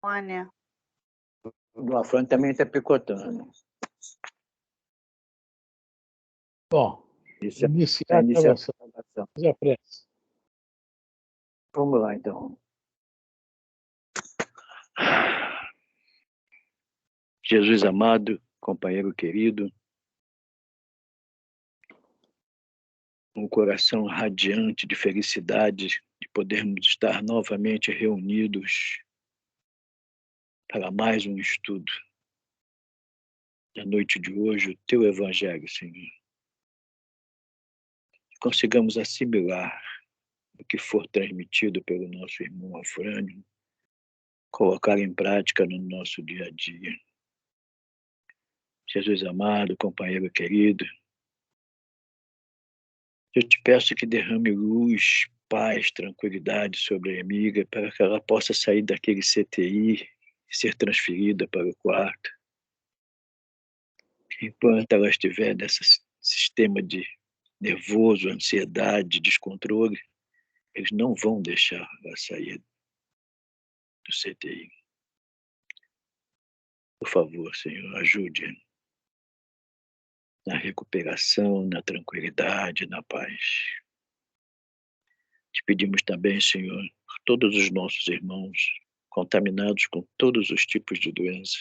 Olha, O Afrânio também está picotando. Bom, Isso é iniciar a iniciar gravação. a gravação. Já pressa. Vamos lá, então. Jesus amado, companheiro querido, um coração radiante de felicidade de podermos estar novamente reunidos para mais um estudo da noite de hoje, o teu Evangelho, Senhor. Que consigamos assimilar o que for transmitido pelo nosso irmão Afrânio, colocar em prática no nosso dia a dia. Jesus amado, companheiro querido, eu te peço que derrame luz, paz, tranquilidade sobre a amiga para que ela possa sair daquele CTI e ser transferida para o quarto. Enquanto ela estiver nesse sistema de nervoso, ansiedade, descontrole, eles não vão deixar ela sair do CTI. Por favor, Senhor, ajude na recuperação, na tranquilidade, na paz. Te pedimos também, Senhor, por todos os nossos irmãos contaminados com todos os tipos de doença,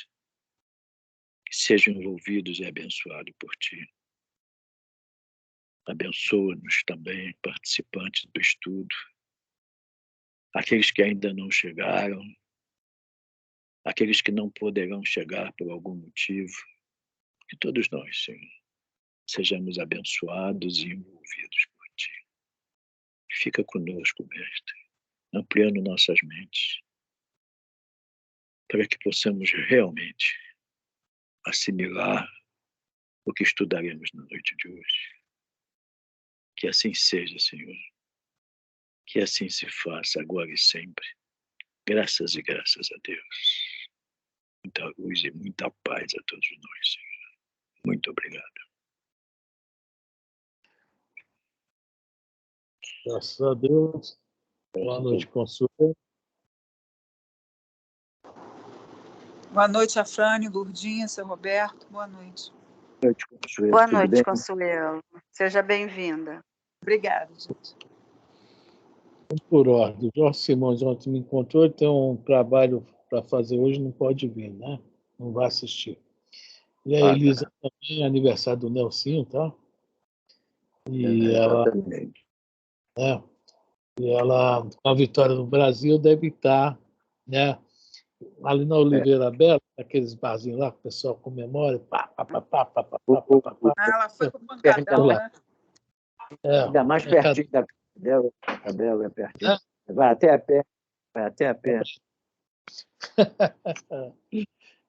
que sejam envolvidos e abençoados por Ti. Abençoa-nos também, participantes do estudo, aqueles que ainda não chegaram, aqueles que não poderão chegar por algum motivo, que todos nós, Senhor, sejamos abençoados e envolvidos por Ti. Fica conosco, Mestre, ampliando nossas mentes, para que possamos realmente assimilar o que estudaremos na noite de hoje. Que assim seja, Senhor. Que assim se faça agora e sempre. Graças e graças a Deus. Muita luz e muita paz a todos nós, Senhor. Muito obrigado. Graças a Deus. Boa noite, Consuelo. Boa noite, Afrânio, Lourdinha, seu Roberto. Boa noite. boa noite, Consuelo. Seja bem-vinda. Obrigada, gente. Por ordem. O Jorge Simões ontem me encontrou, ele tem um trabalho para fazer hoje, não pode vir, né? Não vai assistir. E a Elisa também, aniversário do Nelsinho, tá? E ela, com a vitória no Brasil, deve estar, né? Ali na Oliveira Bela, aqueles barzinhos lá que o pessoal comemora, Ela foi pro pancadão, né? Ainda mais pertinho da Bela, a Bela é pertinho. Vai até a pé. Vai até a pé.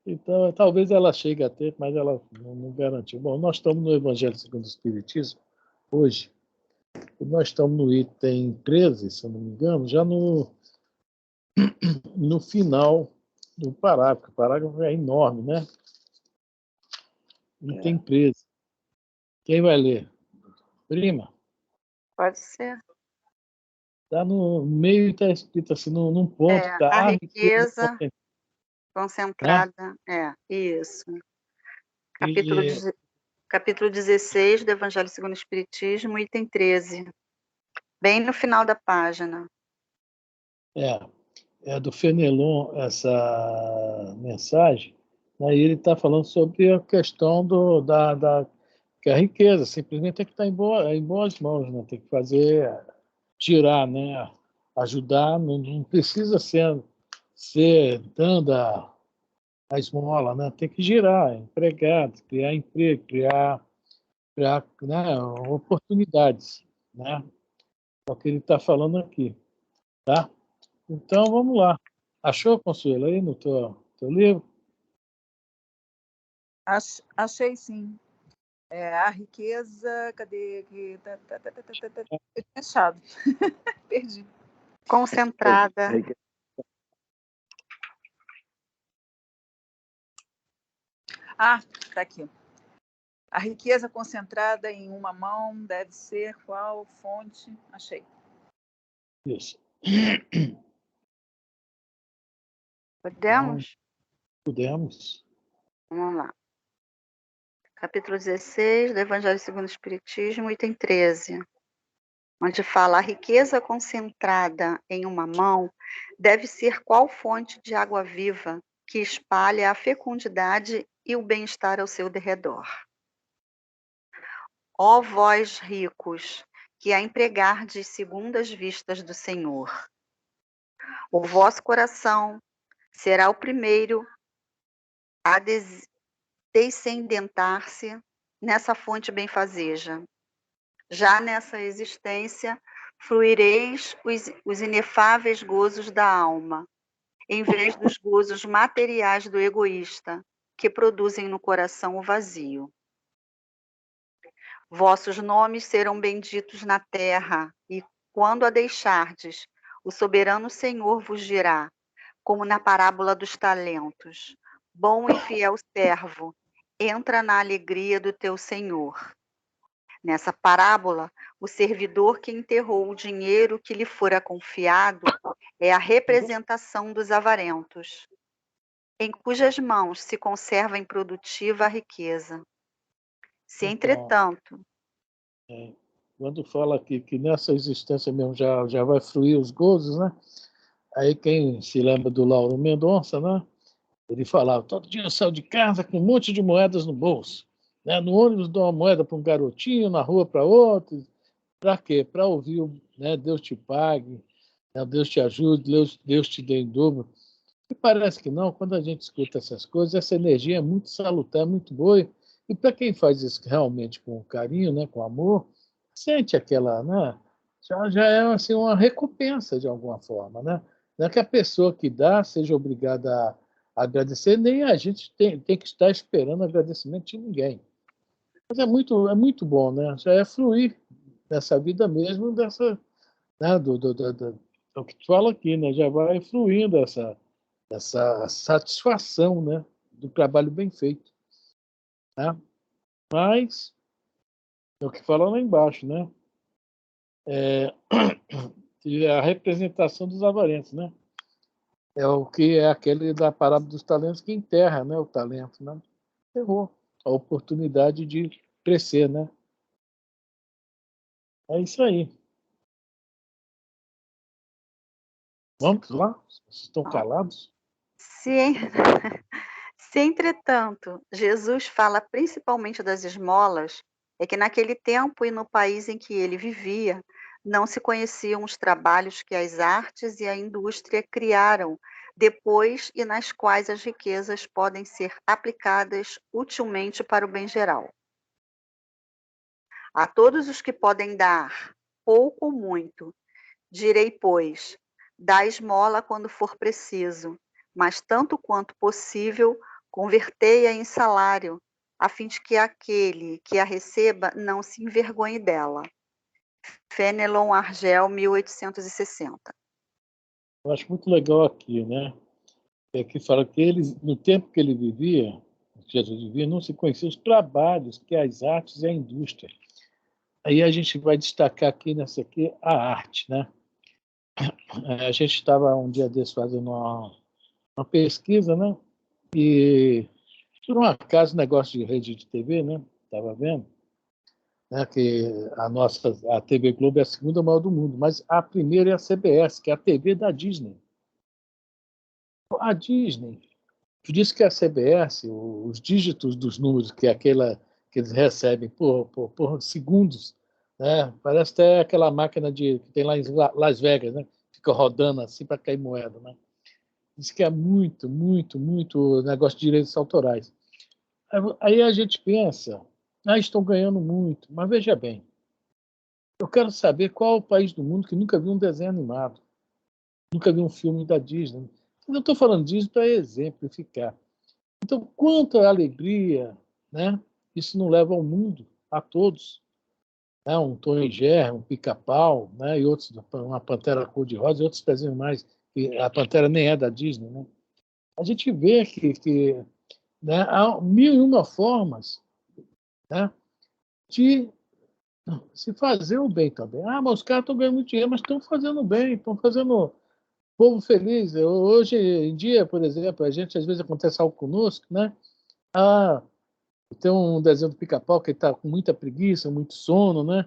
Então, talvez ela chegue a ter, mas ela não garantiu. Bom, nós estamos no Evangelho segundo o Espiritismo, hoje, e nós estamos no item 13, se eu não me engano, já no final do parágrafo. O parágrafo é enorme, né? Item 13. Quem vai ler? Prima? Pode ser. Está no meio, está escrito assim, num ponto. A riqueza concentrada. Isso. Capítulo 16 do Evangelho segundo o Espiritismo, item 13. Bem no final da página. É do Fenelon essa mensagem. Aí ele está falando sobre a questão que a riqueza simplesmente tem que estar em boas mãos, né? Tem que tirar, né? Ajudar, não precisa ser dando a esmola, né? Tem que girar, empregado, criar emprego, criar né, oportunidades, né? É o que ele está falando aqui, tá? Então, vamos lá. Achou, Consuelo, aí no teu livro? Achei, sim. A riqueza... Cadê? Eu tinha achado. Perdi. Concentrada. Está aqui. A riqueza concentrada em uma mão deve ser qual fonte? Achei. Isso. Podemos? Podemos. Vamos lá. Capítulo 16 do Evangelho segundo o Espiritismo, item 13, onde fala: a riqueza concentrada em uma mão deve ser qual fonte de água viva que espalha a fecundidade e o bem-estar ao seu derredor. Ó vós ricos, que a empregardes segundo as vistas do Senhor, o vosso coração será o primeiro a descendentar-se nessa fonte benfazeja. Já nessa existência, fruireis os inefáveis gozos da alma, em vez dos gozos materiais do egoísta, que produzem no coração o vazio. Vossos nomes serão benditos na terra, e quando a deixardes, o soberano Senhor vos dirá, como na parábola dos talentos: bom e fiel servo, entra na alegria do teu Senhor. Nessa parábola, o servidor que enterrou o dinheiro que lhe fora confiado é a representação dos avarentos, em cujas mãos se conserva improdutiva a riqueza. Se, entretanto, quando fala aqui que nessa existência mesmo já vai fruir os gozos, né? Aí quem se lembra do Lauro Mendonça, né? Ele falava: todo dia eu saio de casa com um monte de moedas no bolso, né? No ônibus dou uma moeda para um garotinho, na rua para outro. Para quê? Para ouvir, né? Deus te pague, né? Deus te ajude, Deus te dê em dobro. E parece que não, quando a gente escuta essas coisas, essa energia é muito salutar, muito boa. E para quem faz isso realmente com carinho, né? Com amor, sente aquela, né? Já é assim, uma recompensa de alguma forma, né? Não é que a pessoa que dá seja obrigada a agradecer, nem a gente tem que estar esperando agradecimento de ninguém. Mas é muito bom, né? Já é fluir nessa vida mesmo, dessa, né? Do que tu fala aqui, né? Já vai fluindo essa satisfação, né? Do trabalho bem feito, né? Mas é o que fala lá embaixo, né? A representação dos avarentos, né? É o que é aquele da parábola dos talentos que enterra, né? O talento, né? Errou a oportunidade de crescer, né? É isso aí. Vamos lá? Vocês estão calados? se, entretanto, Jesus fala principalmente das esmolas, é que naquele tempo e no país em que ele vivia, não se conheciam os trabalhos que as artes e a indústria criaram depois e nas quais as riquezas podem ser aplicadas utilmente para o bem geral. A todos os que podem dar, pouco ou muito, direi, pois, dá esmola quando for preciso, mas tanto quanto possível, convertei-a em salário, a fim de que aquele que a receba não se envergonhe dela. Fenelon Argel, 1860. Eu acho muito legal aqui, né? É que fala que eles, no tempo que ele vivia, Jesus vivia, não se conheciam os trabalhos que as artes e a indústria. Aí a gente vai destacar aqui nessa aqui a arte, né? A gente estava um dia desses fazendo uma pesquisa, né? E por um acaso, negócio de rede de TV, né? Estava vendo, né? Que a TV Globo é a segunda maior do mundo, mas a primeira é a CBS, que é a TV da Disney. A Disney, por isso que a CBS, os dígitos dos números, que é aquela que eles recebem por segundos, né? Parece até aquela máquina que tem lá em Las Vegas, né? Fica rodando assim para cair moeda, né? Diz que é muito negócio de direitos autorais. Aí a gente pensa, estão ganhando muito, mas veja bem, eu quero saber qual é o país do mundo que nunca viu um desenho animado, nunca viu um filme da Disney. Eu estou falando disso para exemplificar. Então, quanta alegria, né? Isso não leva ao mundo, a todos. Né? Um Tom e Jerry, um Pica-Pau, né? E outros, uma Pantera Cor-de-Rosa e outros desenhos mais. E a Pantera nem é da Disney, né? A gente vê que né, há mil e uma formas, né, de se fazer o bem também. Mas os caras estão ganhando muito dinheiro, mas estão fazendo bem, estão fazendo, povo feliz. Hoje em dia, por exemplo, a gente às vezes acontece algo conosco, né? Ah, tem um desenho do Pica-Pau que está com muita preguiça, muito sono, né?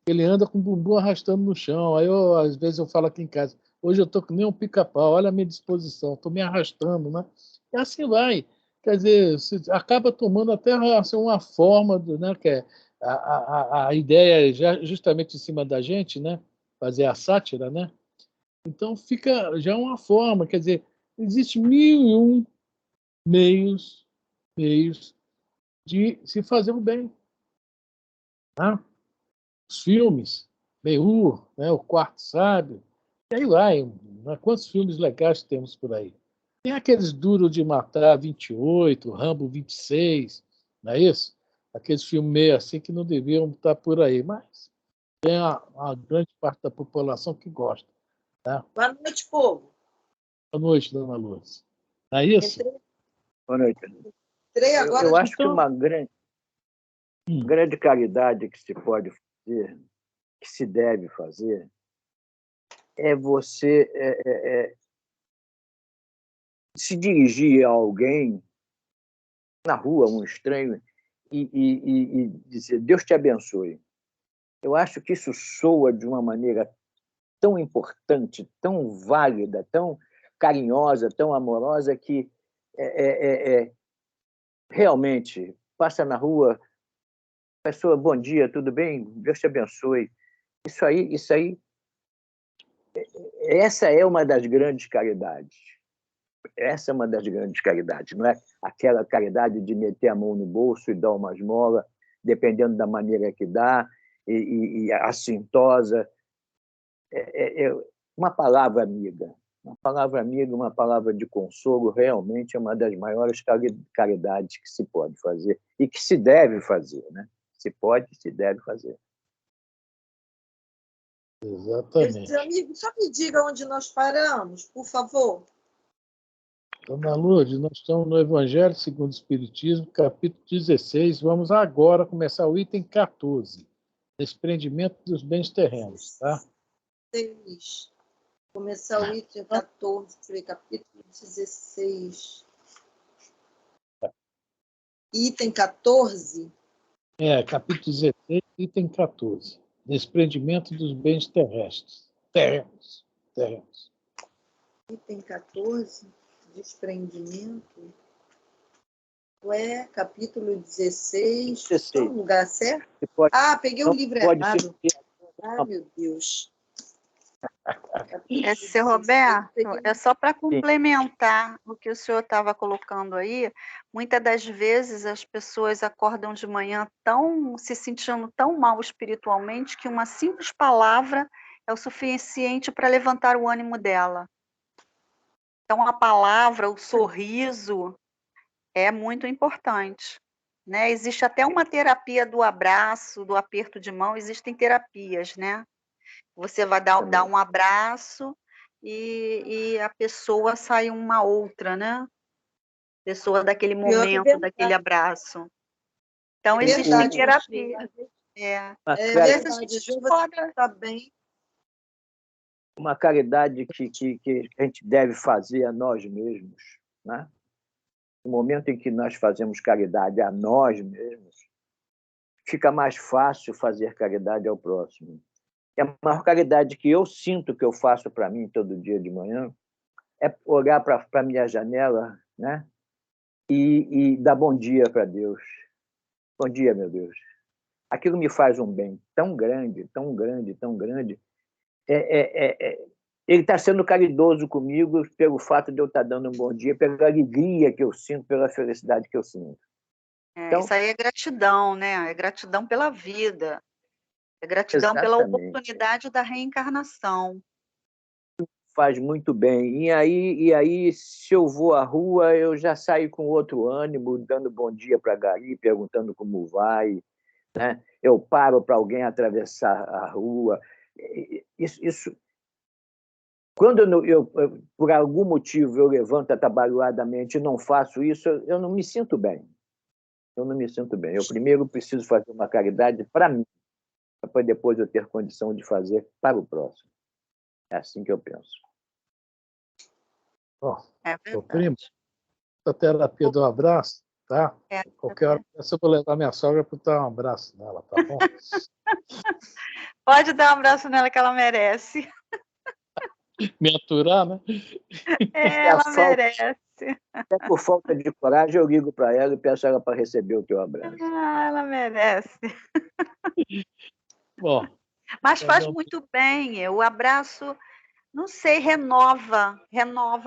Ele anda com o bumbum arrastando no chão. Aí, às vezes, eu falo aqui em casa, hoje eu estou que nem um pica-pau, olha a minha disposição, estou me arrastando, né? E assim vai. Quer dizer, acaba tomando até assim, uma forma, né? Que é a ideia é justamente em cima da gente, né? Fazer a sátira, né? Então, fica já uma forma, quer dizer, existe mil e um meios de se fazer o bem, tá? Os filmes, Ben-Hur, né, O Quarto Sábio, e aí vai, né? Quantos filmes legais temos por aí? Tem aqueles Duro de Matar 28, Rambo 26, não é isso? Aqueles filmes meio assim que não deviam estar por aí, mas tem a grande parte da população que gosta. Tá? Boa noite, povo. Boa noite, dona Lúcia. Não é isso? Boa noite. Entrei agora. Eu acho que Então, uma grande caridade que se pode fazer, que se deve fazer, é você se dirigir a alguém na rua, um estranho, e dizer Deus te abençoe. Eu acho que isso soa de uma maneira tão importante, tão válida, tão carinhosa, tão amorosa, que realmente passa na rua, pessoa, bom dia, tudo bem? Deus te abençoe. Isso aí, essa é uma das grandes caridades. Essa é uma das grandes caridades, não é aquela caridade de meter a mão no bolso e dar uma esmola, dependendo da maneira que dá, e assintosa. Uma palavra amiga. Uma palavra amiga, uma palavra de consolo, realmente é uma das maiores caridades que se pode fazer e que se deve fazer, né? Se pode, se deve fazer. exatamente. Meus amigos, só me diga onde nós paramos, por favor. Dona Lourdes, nós estamos no Evangelho segundo o Espiritismo, capítulo 16. Vamos agora começar o item 14, desprendimento dos bens terrenos. Tá? 6. Começar o item 14, capítulo 16. Item 14? Capítulo 16, item 14. Desprendimento dos bens terrestres. Terrenos. Item 14, desprendimento. Ué, capítulo 16. Estou no lugar certo? Peguei o livro errado. Ai, meu Deus. Seu Roberto, é só para complementar o que o senhor estava colocando aí. Muitas das vezes as pessoas acordam de manhã se sentindo tão mal espiritualmente que uma simples palavra é o suficiente para levantar o ânimo dela. Então a palavra, o sorriso é muito importante, né? Existe até uma terapia do abraço, do aperto de mão, existem terapias, né? Você vai dar um abraço e a pessoa sai uma outra, né? Pessoa daquele momento, daquele abraço. Então, existem terapias. Às vezes a gente pode... Tá bem. Uma caridade que a gente deve fazer a nós mesmos, né? No momento em que nós fazemos caridade a nós mesmos, fica mais fácil fazer caridade ao próximo. E a maior caridade que eu sinto que eu faço para mim todo dia de manhã é olhar para a minha janela, né? E dar bom dia para Deus. Bom dia, meu Deus. Aquilo me faz um bem tão grande, tão grande, tão grande. Ele está sendo caridoso comigo pelo fato de eu estar dando um bom dia, pela alegria que eu sinto, pela felicidade que eu sinto. Então, isso aí é gratidão, né? É gratidão pela vida. É gratidão pela oportunidade da reencarnação. Faz muito bem. E aí, se eu vou à rua, eu já saio com outro ânimo, dando bom dia para a Gari, perguntando como vai, né? Eu paro para alguém atravessar a rua. Isso quando por algum motivo, eu levanto atabalhoadamente e não faço isso, eu não me sinto bem. Eu não me sinto bem. Eu primeiro preciso fazer uma caridade para mim, para depois eu ter condição de fazer para o próximo. É assim que eu penso. Ó, É ô, primo, verdade. a terapia do abraço, tá? É Qualquer hora verdade. eu vou levar minha sogra para dar um abraço nela, tá bom? Pode dar um abraço nela que ela merece. Me aturar, né? É, É a ela falta, merece. é por falta de coragem, eu ligo para ela e peço ela para receber o teu abraço. Ah, ela merece. Bom, Mas fazer faz um... muito bem. O abraço, não sei, renova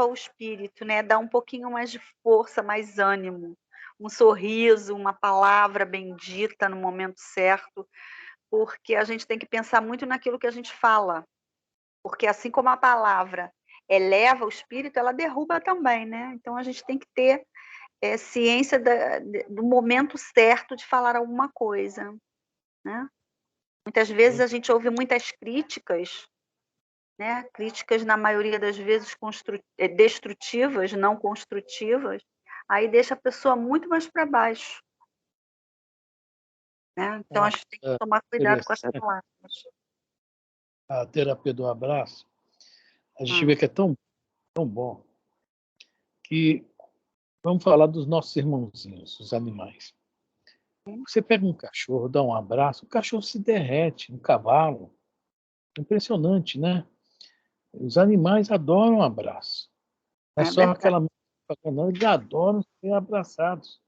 o espírito, né? Dá um pouquinho mais de força, mais ânimo. Um sorriso, uma palavra bendita no momento certo, porque a gente tem que pensar muito naquilo que a gente fala, porque assim como a palavra eleva o espírito, ela derruba também, né? Então a gente tem que ter ciência do momento certo de falar alguma coisa, né? Muitas vezes a gente ouve muitas críticas, né? Críticas, na maioria das vezes, destrutivas, não construtivas, aí deixa a pessoa muito mais para baixo, né? Então a gente tem que é tomar cuidado com as interessante, palavras. a terapia do abraço, a gente Hum. vê que é tão, tão bom que vamos falar dos nossos irmãozinhos, os animais. Você pega um cachorro, dá um abraço, o cachorro se derrete, um cavalo. Impressionante, né? Os animais adoram abraço. Não é É só verdade. aquela... Não, eles adoram ser abraçados.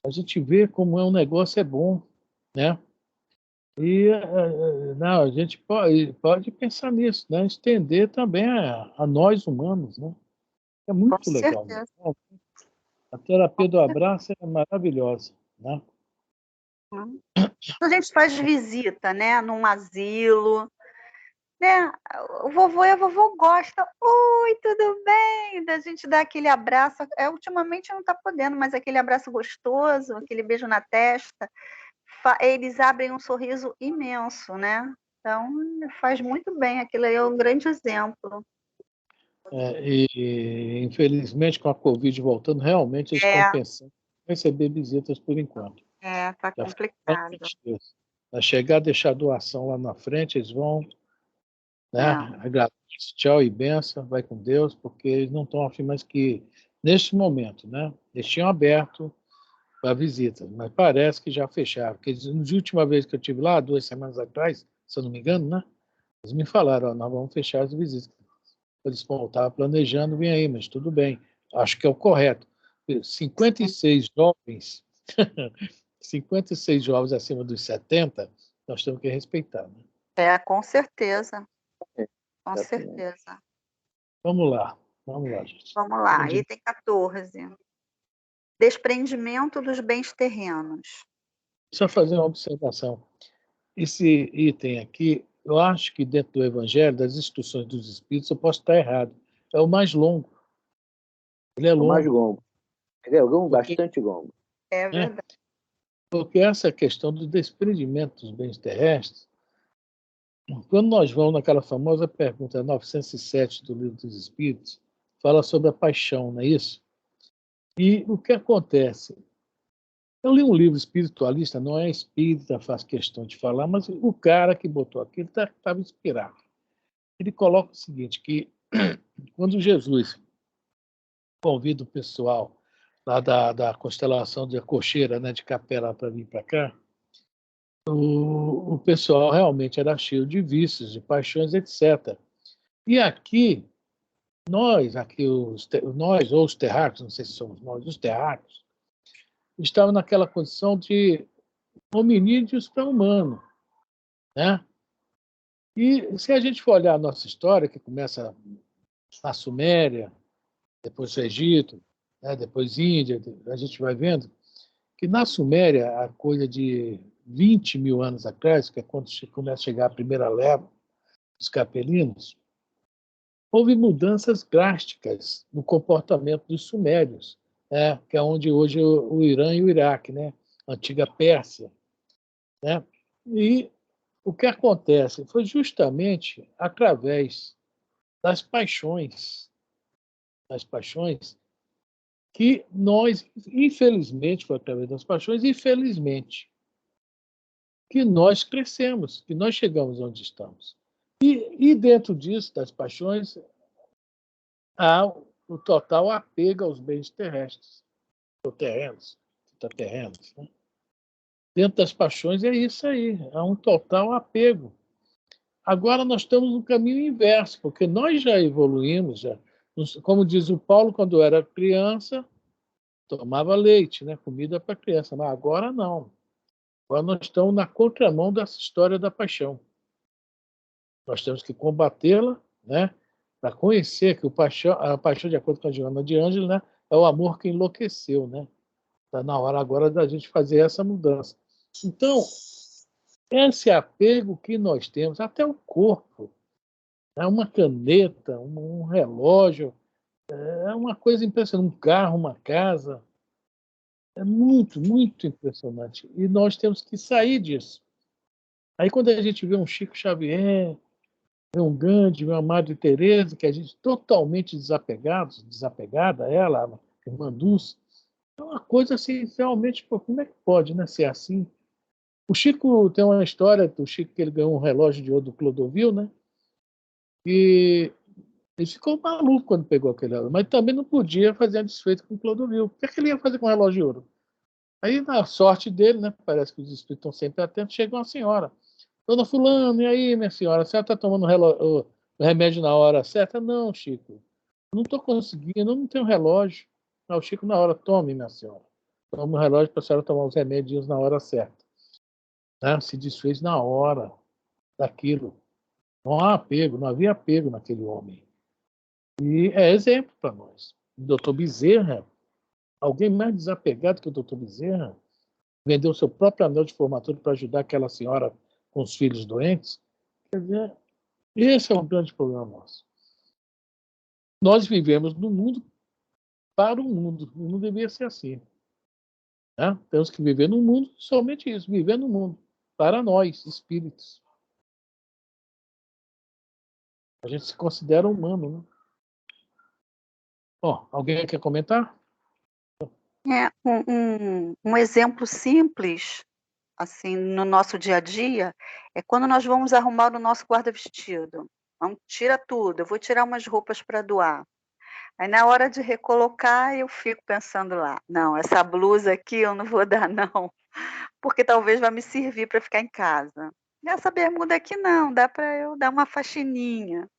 A gente vê como é um negócio é bom, né? E não, a gente pode pensar nisso, né? Estender também a nós humanos, né? É Com muito legal mesmo. certeza. A terapia do abraço é maravilhosa, né? Hum. A gente faz visita, né? Num asilo, né? O vovô e a vovó gostam. Oi, tudo bem? Da gente dar aquele abraço. Ultimamente não está podendo, mas aquele abraço gostoso, aquele beijo na testa, eles abrem um sorriso imenso, né? Então, faz muito bem. Aquilo aí é um grande exemplo. Infelizmente, com a Covid voltando, realmente eles estão É, pensando em receber visitas por enquanto. tá Já foi complicado. bastante isso. Vai chegar, deixar a doação lá na frente, eles vão, né? É, Agradeço, tchau e benção, vai com Deus, porque eles não estão afim mais que, neste momento, né? Eles tinham aberto para visitas, mas parece que já fecharam. Porque na última vez que eu estive lá, 2 semanas atrás, se eu não me engano, né? Eles me falaram, ó, nós vamos fechar as visitas. Eles estavam planejando vir aí, mas tudo bem. Acho que é o correto. 56 jovens, 56 jovens acima dos 70, nós temos que respeitar. Né? com certeza. Com Exatamente. certeza. Vamos lá, gente. Vamos lá, item 14. Desprendimento dos bens terrenos. Só fazer uma observação. Esse item aqui, eu acho que dentro do Evangelho, das instruções dos Espíritos, eu posso estar errado. É o mais longo. Ele é É o mais longo. longo. Ele é longo, Porque, bastante longo. É né? verdade. Porque essa questão do desprendimento dos bens terrestres, quando nós vamos naquela famosa pergunta 907 do Livro dos Espíritos, fala sobre a paixão, não é isso? E o que acontece? Eu li um livro espiritualista, não é espírita, faz questão de falar, mas o cara que botou aquilo estava inspirado. Ele coloca o seguinte, que quando Jesus convida o pessoal lá da constelação de Cocheira, né, de Capela, para vir para cá, o pessoal realmente era cheio de vícios, de paixões, etc. E nós ou os terráqueos, não sei se somos nós, os terráqueos, estavam naquela condição de hominídeos para humano, né? E se a gente for olhar a nossa história, que começa na Suméria, depois o Egito, né? Depois Índia, a gente vai vendo que na Suméria, a coisa de 20 mil anos atrás, que é quando começa a chegar a primeira leva dos capelinos, houve mudanças drásticas no comportamento dos sumérios, né? Que é onde hoje o Irã e o Iraque, né? A antiga Pérsia. Né? E o que acontece foi justamente através das paixões que nós, infelizmente, foi através das paixões, infelizmente, que nós crescemos, que nós chegamos onde estamos. E dentro disso, das paixões, há o total apego aos bens terrestres, ou terrenos, né? Dentro das paixões é isso aí, é um total apego. Agora nós estamos no caminho inverso, porque nós já evoluímos, como diz o Paulo, quando era criança, tomava leite, né? Comida para criança, mas agora não. Agora nós estamos na contramão dessa história da paixão. Nós temos que combatê-la, né? Para conhecer que a paixão, de acordo com a Joana de Ângelo, né? É o amor que enlouqueceu, né? Está na hora agora da gente fazer essa mudança. Então, esse apego que nós temos, até o corpo, né? Uma caneta, um relógio, é uma coisa impressionante, um carro, uma casa, é muito, muito impressionante. E nós temos que sair disso. Aí quando a gente vê um Chico Xavier, vê um Gandhi, vê uma Madre Teresa, que a gente totalmente desapegada a ela, a irmã Dulce, é uma coisa assim, realmente, pô, como é que pode, né, ser assim? O Chico tem uma história do Chico que ele ganhou um relógio de ouro do Clodovil, né? E ele ficou maluco quando pegou aquele relógio, mas também não podia fazer a desfeita com o Clodovil. O que é que ele ia fazer com o relógio de ouro? Aí, na sorte dele, né? Parece que os espíritos estão sempre atentos, chega uma senhora. Dona Fulano, e aí, minha senhora, a senhora está tomando o remédio na hora certa? Não, Chico. Não estou conseguindo, eu não tenho relógio. Não, o Chico, na hora, tome, minha senhora. Toma o relógio para a senhora tomar os remédios na hora certa. Né? Se desfez na hora daquilo. Não há apego, não havia apego naquele homem. E é exemplo para nós. O doutor Bezerra, alguém mais desapegado que o doutor Bezerra, vendeu seu próprio anel de formatura para ajudar aquela senhora com os filhos doentes. Quer dizer, esse é um grande problema nosso. Nós vivemos no mundo para o mundo. O mundo devia ser assim. Né? Temos que viver no mundo, somente isso, viver no mundo, para nós, espíritos. A gente se considera humano. Né? Bom, alguém quer comentar? É um exemplo simples, assim, no nosso dia a dia, é quando nós vamos arrumar o nosso guarda-vestido. Vamos, tira tudo, eu vou tirar umas roupas para doar. Aí na hora de recolocar, eu fico pensando lá, não, essa blusa aqui eu não vou dar não, porque talvez vai me servir para ficar em casa. Essa bermuda aqui não, dá para eu dar uma faxininha.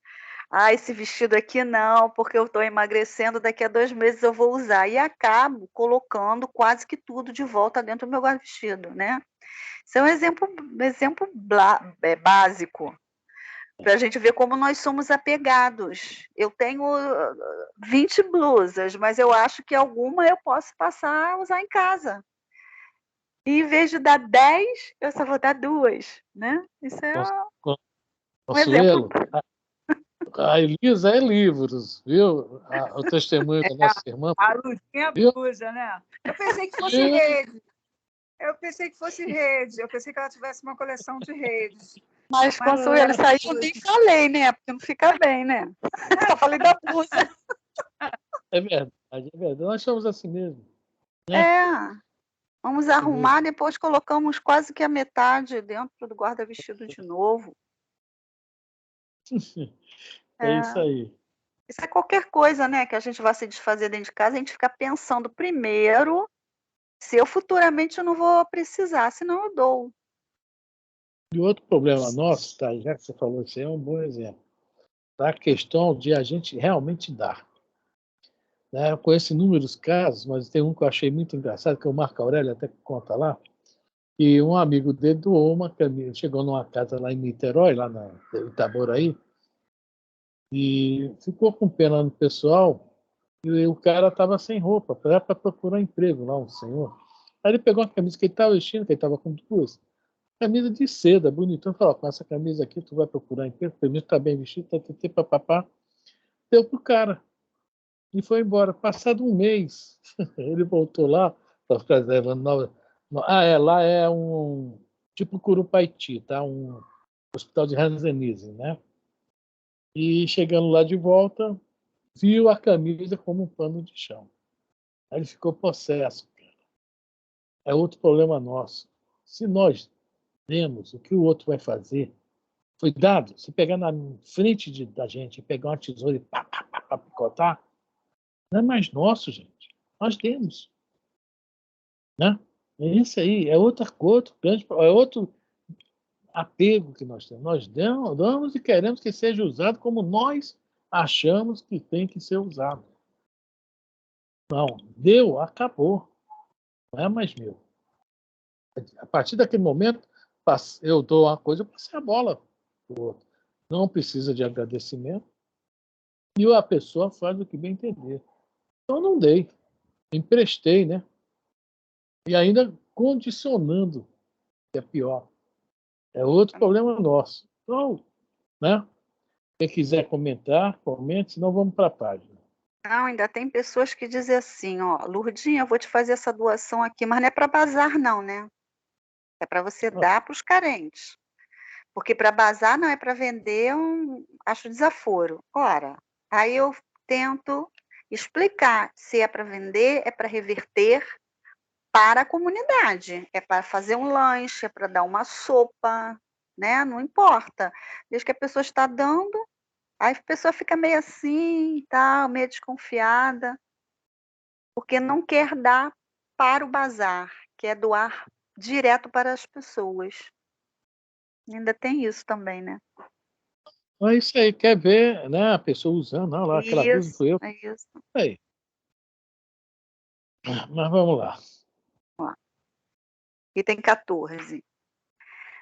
Ah, esse vestido aqui não, porque eu estou emagrecendo, daqui a 2 meses eu vou usar. E acabo colocando quase que tudo de volta dentro do meu guarda-vestido, né? Isso é um exemplo básico, para a gente ver como nós somos apegados. Eu tenho 20 blusas, mas eu acho que alguma eu posso passar a usar em casa. E em vez de dar 10, eu só vou dar 2, né? Isso é um exemplo. Consuelo, a Elisa é livros, viu? O testemunho da nossa irmã. A luzinha viu? blusa, né? Eu pensei que fosse rede. Eu pensei que fosse rede. Eu pensei que ela tivesse uma coleção de redes. Mas, Consuelo, isso aí eu nem falei, né? Porque não fica bem, né? Só falei da blusa. É verdade, é verdade. Nós somos assim mesmo. Né? É. Vamos arrumar, depois colocamos quase que a metade dentro do guarda-vestido de novo. É isso aí. Isso é qualquer coisa, né? Que a gente vai se desfazer dentro de casa, a gente fica pensando primeiro se eu futuramente eu não vou precisar, senão eu dou. E outro problema nosso, tá? Já que você falou isso aí, é um bom exemplo. Tá? A questão de a gente realmente dar. Né? Eu conheço inúmeros casos, mas tem um que eu achei muito engraçado, que é o Marco Aurélio até conta lá, e um amigo dele doou uma camisa, chegou numa casa lá em Niterói, lá na Itaboraí, e ficou com pena no pessoal, e o cara estava sem roupa, para procurar emprego lá, um senhor. Aí ele pegou uma camisa que ele estava vestindo, que ele estava com duas, camisa de seda, bonitão, falou, com essa camisa aqui tu vai procurar emprego, primeiro está bem vestido, papapá. Deu pro cara. E foi embora. Passado um mês, ele voltou lá para ficar levando nova. Lá é um tipo Curupaiti, tá? Um hospital de Hanseníase, né? E chegando lá de volta, viu a camisa como um pano de chão. Aí ele ficou possesso. É outro problema nosso. Se nós vemos o que o outro vai fazer, foi dado, se pegar na frente da gente, pegar uma tesoura e picotar, Não é mais nosso, gente. Nós demos. Né? É isso aí. É outra coisa, é outro apego que nós temos. Nós damos e queremos que seja usado como nós achamos que tem que ser usado. Não, deu, acabou. Não é mais meu. A partir daquele momento, eu dou uma coisa, eu passei a bola para o outro. Não precisa de agradecimento. E a pessoa faz o que bem entender. Então, eu não dei. Emprestei, né? E ainda condicionando, que é pior. É outro problema nosso. Então, né? Quem quiser comentar, comente, senão vamos para a página. Não, ainda tem pessoas que dizem assim, ó, Lurdinha, eu vou te fazer essa doação aqui, mas não é para bazar não, né? É para você dar para os carentes. Porque para bazar não é para vender, acho desaforo. Ora, aí eu tento explicar se é para vender, é para reverter para a comunidade, é para fazer um lanche, é para dar uma sopa, né? Não importa. Desde que a pessoa está dando, aí a pessoa fica meio assim, tal, meio desconfiada, porque não quer dar para o bazar, quer doar direto para as pessoas. Ainda tem isso também, né? É isso aí, quer ver, né? A pessoa usando, não, lá, aquela blusa foi eu. É isso. Aí. Mas vamos lá. Item 14.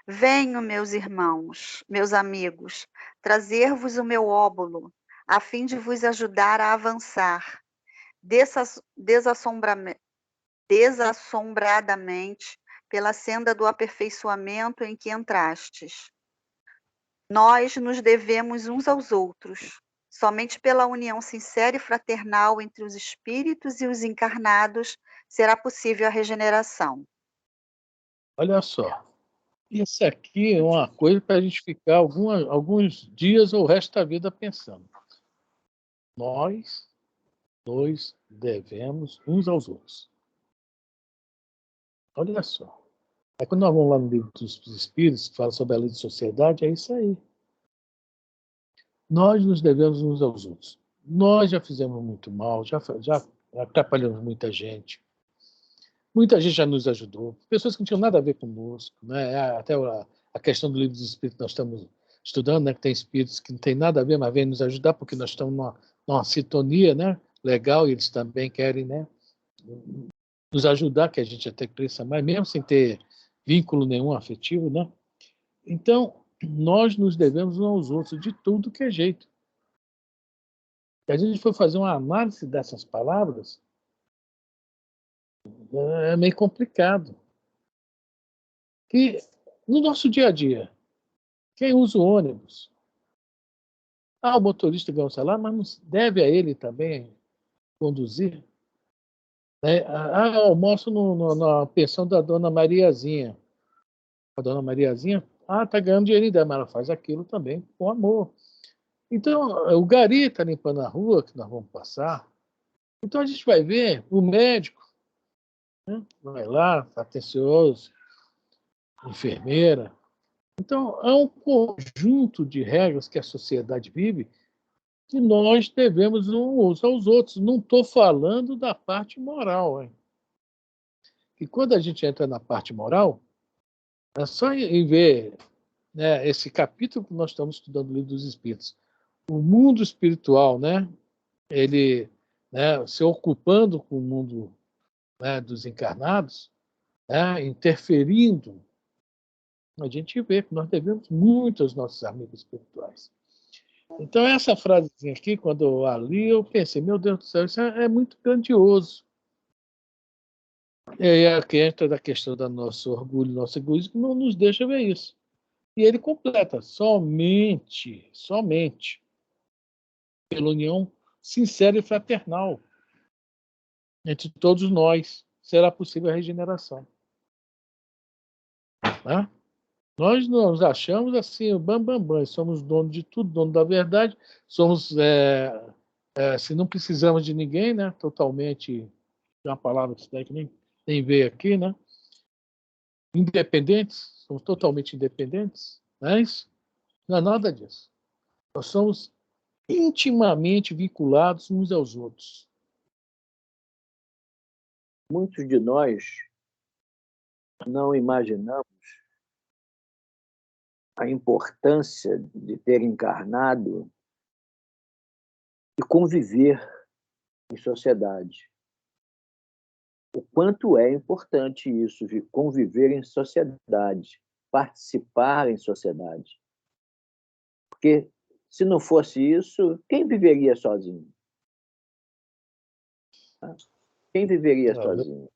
Venho, meus irmãos, meus amigos, trazer-vos o meu óbolo, a fim de vos ajudar a avançar desassombradamente pela senda do aperfeiçoamento em que entrastes. Nós nos devemos uns aos outros. Somente pela união sincera e fraternal entre os espíritos e os encarnados será possível a regeneração. Olha só. Isso aqui é uma coisa para a gente ficar alguns dias ou o resto da vida pensando. Nós dois devemos uns aos outros. Olha só. Aí quando nós vamos lá no livro dos Espíritos, que fala sobre a lei de sociedade, é isso aí. Nós nos devemos uns aos outros. Nós já fizemos muito mal, já atrapalhamos muita gente. Muita gente já nos ajudou. Pessoas que não tinham nada a ver conosco. Né? Até a questão do livro dos Espíritos nós estamos estudando, né? Que tem espíritos que não tem nada a ver, mas vêm nos ajudar porque nós estamos numa sintonia, né? Legal, e eles também querem, né? Nos ajudar, que a gente até cresça mais, mesmo sem ter vínculo nenhum afetivo, né? Então, nós nos devemos uns aos outros de tudo que é jeito. Se a gente for fazer uma análise dessas palavras, é meio complicado. Que no nosso dia a dia, quem usa o ônibus, o motorista ganha um salário, mas não deve a ele também conduzir. Né? Almoço na pensão da dona Mariazinha. A dona Mariazinha, está ganhando dinheiro dela, mas ela faz aquilo também com amor. Então, o gari está limpando a rua que nós vamos passar. Então, a gente vai ver o médico, né? Vai lá, tá atencioso, enfermeira. Então, há um conjunto de regras que a sociedade vive que nós devemos uns aos outros. Não estou falando da parte moral. Hein? E quando a gente entra na parte moral, é só em ver, né, esse capítulo que nós estamos estudando no Livro dos Espíritos. O mundo espiritual, né, ele, né, se ocupando com o mundo, né, dos encarnados, né, interferindo, a gente vê que nós devemos muito aos nossos amigos espirituais. Então, essa frasezinha aqui, quando eu a li, eu pensei, meu Deus do céu, isso é muito grandioso. E aí aqui entra da questão do nosso orgulho, nosso egoísmo, que não nos deixa ver isso. E ele completa, somente pela união sincera e fraternal entre todos nós será possível a regeneração. Né? Nós nos achamos assim, bam, somos donos de tudo, dono da verdade, somos, se não precisamos de ninguém, né? Totalmente, é uma palavra que nem veio aqui, né? Independentes, somos totalmente independentes, não é isso? Não é nada disso. Nós somos intimamente vinculados uns aos outros. muitos de nós não imaginamos a importância de ter encarnado e conviver em sociedade. O quanto é importante isso, de conviver em sociedade, participar em sociedade. Porque, se não fosse isso, quem viveria sozinho? Quem viveria sozinho?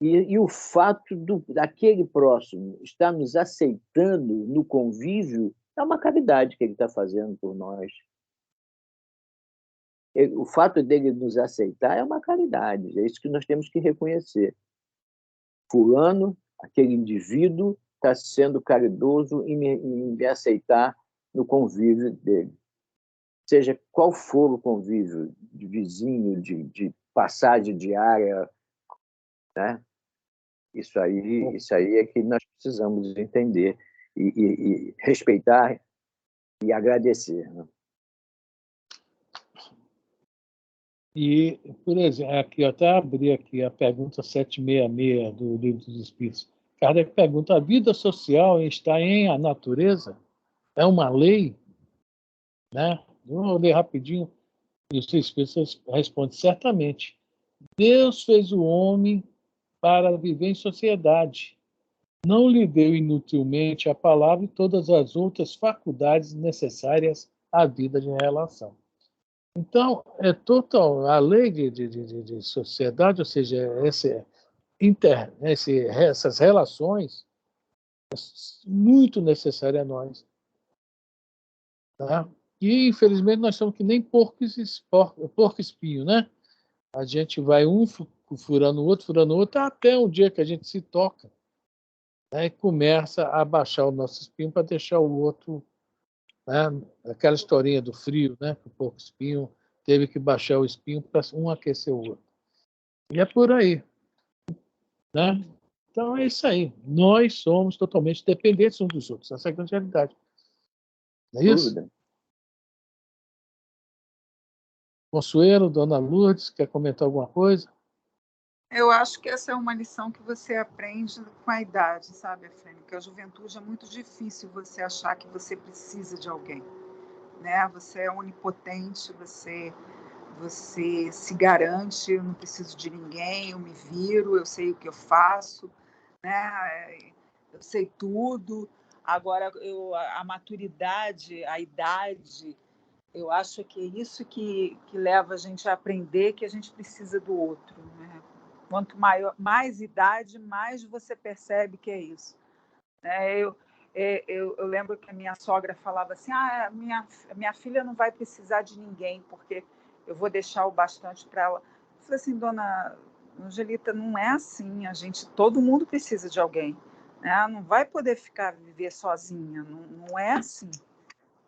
E o fato daquele próximo estar nos aceitando no convívio é uma caridade que ele está fazendo por nós. O fato dele nos aceitar é uma caridade, é isso que nós temos que reconhecer. Fulano, aquele indivíduo, está sendo caridoso em me aceitar no convívio dele. Seja qual for o convívio, de vizinho, de passagem diária, né? Isso aí é que nós precisamos entender e respeitar e agradecer. Né? E, por exemplo, aqui, eu até abri aqui a pergunta 766 do Livro dos Espíritos. Kardec pergunta: a vida social está em a natureza? É uma lei? Né? Eu vou ler rapidinho e os Espíritos respondem: certamente. Deus fez o homem para viver em sociedade. Não lhe deu inutilmente a palavra e todas as outras faculdades necessárias à vida de relação. Então, é total a lei de sociedade, ou seja, essas relações, é muito necessária a nós. Tá? E, infelizmente, nós somos que nem porco espinho, né? A gente vai um furando o outro, até um dia que a gente se toca, né? E começa a baixar o nosso espinho para deixar o outro, né? Aquela historinha do frio, né? Que o porco espinho teve que baixar o espinho para um aquecer o outro. E é por aí, né? Então é isso aí. Nós somos totalmente dependentes uns dos outros. Essa é a grande realidade. Não é isso? Dúvida. Consuelo, Dona Lourdes, quer comentar alguma coisa? Eu acho que essa é uma lição que você aprende com a idade, sabe, Efrêmio? Que a juventude é muito difícil você achar que você precisa de alguém, né? Você é onipotente, você se garante, eu não preciso de ninguém, eu me viro, eu sei o que eu faço, né? Eu sei tudo. Agora, a maturidade, a idade, eu acho que é isso que leva a gente a aprender que a gente precisa do outro, né? Quanto mais idade, mais você percebe que é isso. Eu lembro que a minha sogra falava assim: minha filha não vai precisar de ninguém, porque eu vou deixar o bastante para ela. Eu falei assim: dona Angelita, não é assim. Todo mundo precisa de alguém. Né? Não vai poder viver sozinha, não é assim.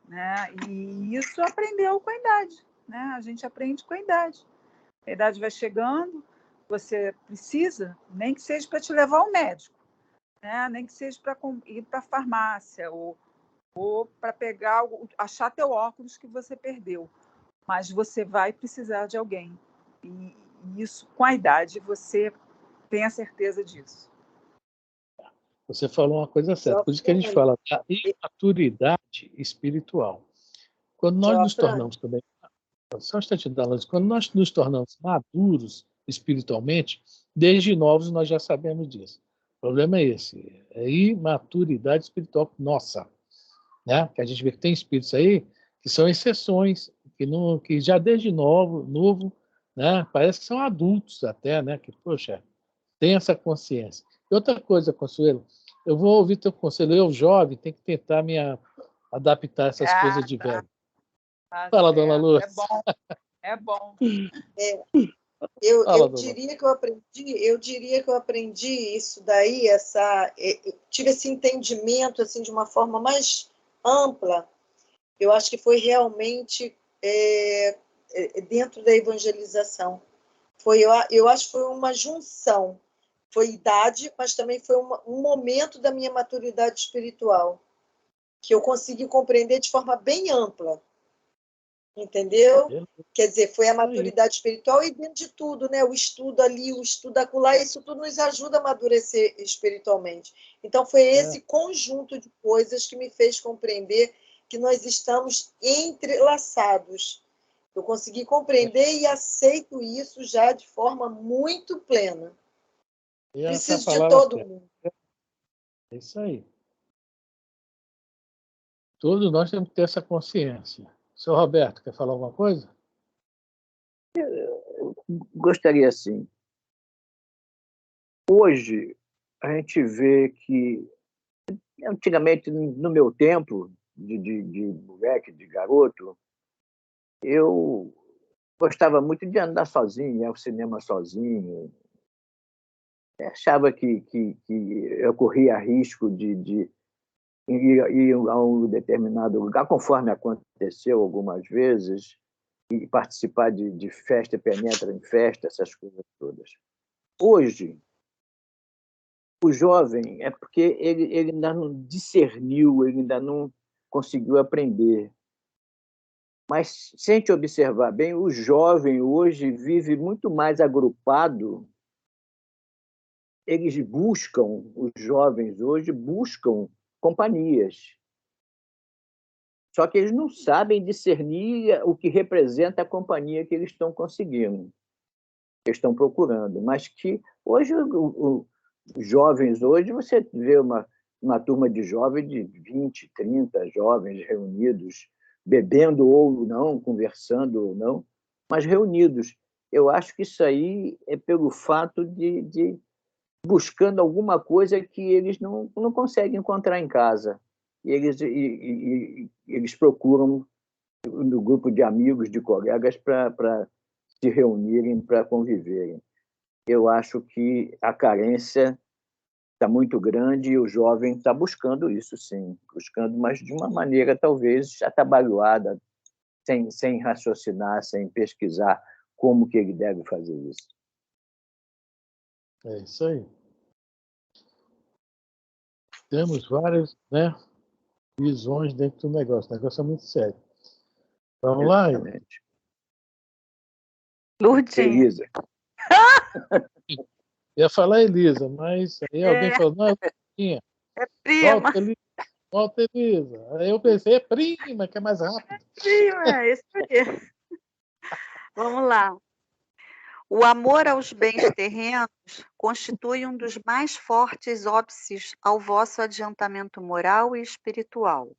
Né? E isso aprendeu com a idade. Né? A gente aprende com a idade. A idade vai chegando, você precisa, nem que seja para te levar ao médico, né? Nem que seja para ir para a farmácia ou para achar teu óculos que você perdeu. Mas você vai precisar de alguém. E isso, com a idade, você tem a certeza disso. Você falou uma coisa certa. Por isso que a gente fala da imaturidade espiritual. Quando nós nos tornamos também... Só um instantinho, quando nós nos tornamos maduros espiritualmente, desde novos nós já sabemos disso. O problema é esse, é imaturidade espiritual nossa, né? Que a gente vê que tem espíritos aí que são exceções, que já desde novo, né? Parece que são adultos até, né? Que, poxa, tem essa consciência. E outra coisa, Consuelo, eu vou ouvir teu conselho, eu jovem, tenho que tentar me adaptar a essas coisas de velho. Fala, Dona Lourdes. É bom. Eu diria que eu aprendi isso daí, tive esse entendimento assim de uma forma mais ampla. Eu acho que foi realmente dentro da evangelização. Eu acho que foi uma junção. Foi idade, mas também foi um momento da minha maturidade espiritual que eu consegui compreender de forma bem ampla. entendeu? Beleza. Quer dizer, foi a Isso aí. maturidade espiritual e dentro de tudo, né? O estudo ali, o estudo acolá, isso tudo nos ajuda a amadurecer espiritualmente. Então, foi esse conjunto de coisas que me fez compreender que nós estamos entrelaçados. Eu consegui compreender e aceito isso já de forma muito plena. E essa Preciso de palavra todo certa. mundo. É isso aí. Todos nós temos que ter essa consciência. Seu Roberto, quer falar alguma coisa? Gostaria, assim, hoje a gente vê que, antigamente, no meu tempo, de moleque, de garoto, eu gostava muito de andar sozinho, ir ao cinema sozinho. Achava que eu corria risco de ir a um determinado lugar, conforme aconteceu algumas vezes, e participar de festa, penetra em festa, essas coisas todas. Hoje, o jovem é porque ele ainda não discerniu, ele ainda não conseguiu aprender. Mas, se a gente observar bem, o jovem hoje vive muito mais agrupado. Eles buscam, os jovens hoje buscam companhias. Só que eles não sabem discernir o que representa a companhia que eles estão conseguindo, que estão procurando. Mas que hoje, os jovens, hoje você vê uma turma de jovens de 20, 30 jovens reunidos, bebendo ou não, conversando ou não, mas reunidos. Eu acho que isso aí é pelo fato de buscando alguma coisa que eles não conseguem encontrar em casa. Eles procuram no grupo de amigos, de colegas, para se reunirem, para conviverem. Eu acho que a carência está muito grande e o jovem está buscando isso, sim, buscando, mas de uma maneira talvez atabalhoada, sem raciocinar, sem pesquisar como que ele deve fazer isso. É isso aí. Temos várias, né, visões dentro do negócio. O negócio é muito sério. Vamos lá? Exatamente. Lourdinha. Elisa. Ia falar Elisa, mas aí alguém falou, não, é Lourdinha. É prima. Volta, Elisa. Aí eu pensei, é prima, que é mais rápido. Prima, é isso aí. Vamos lá. O amor aos bens terrenos constitui um dos mais fortes óbices ao vosso adiantamento moral e espiritual.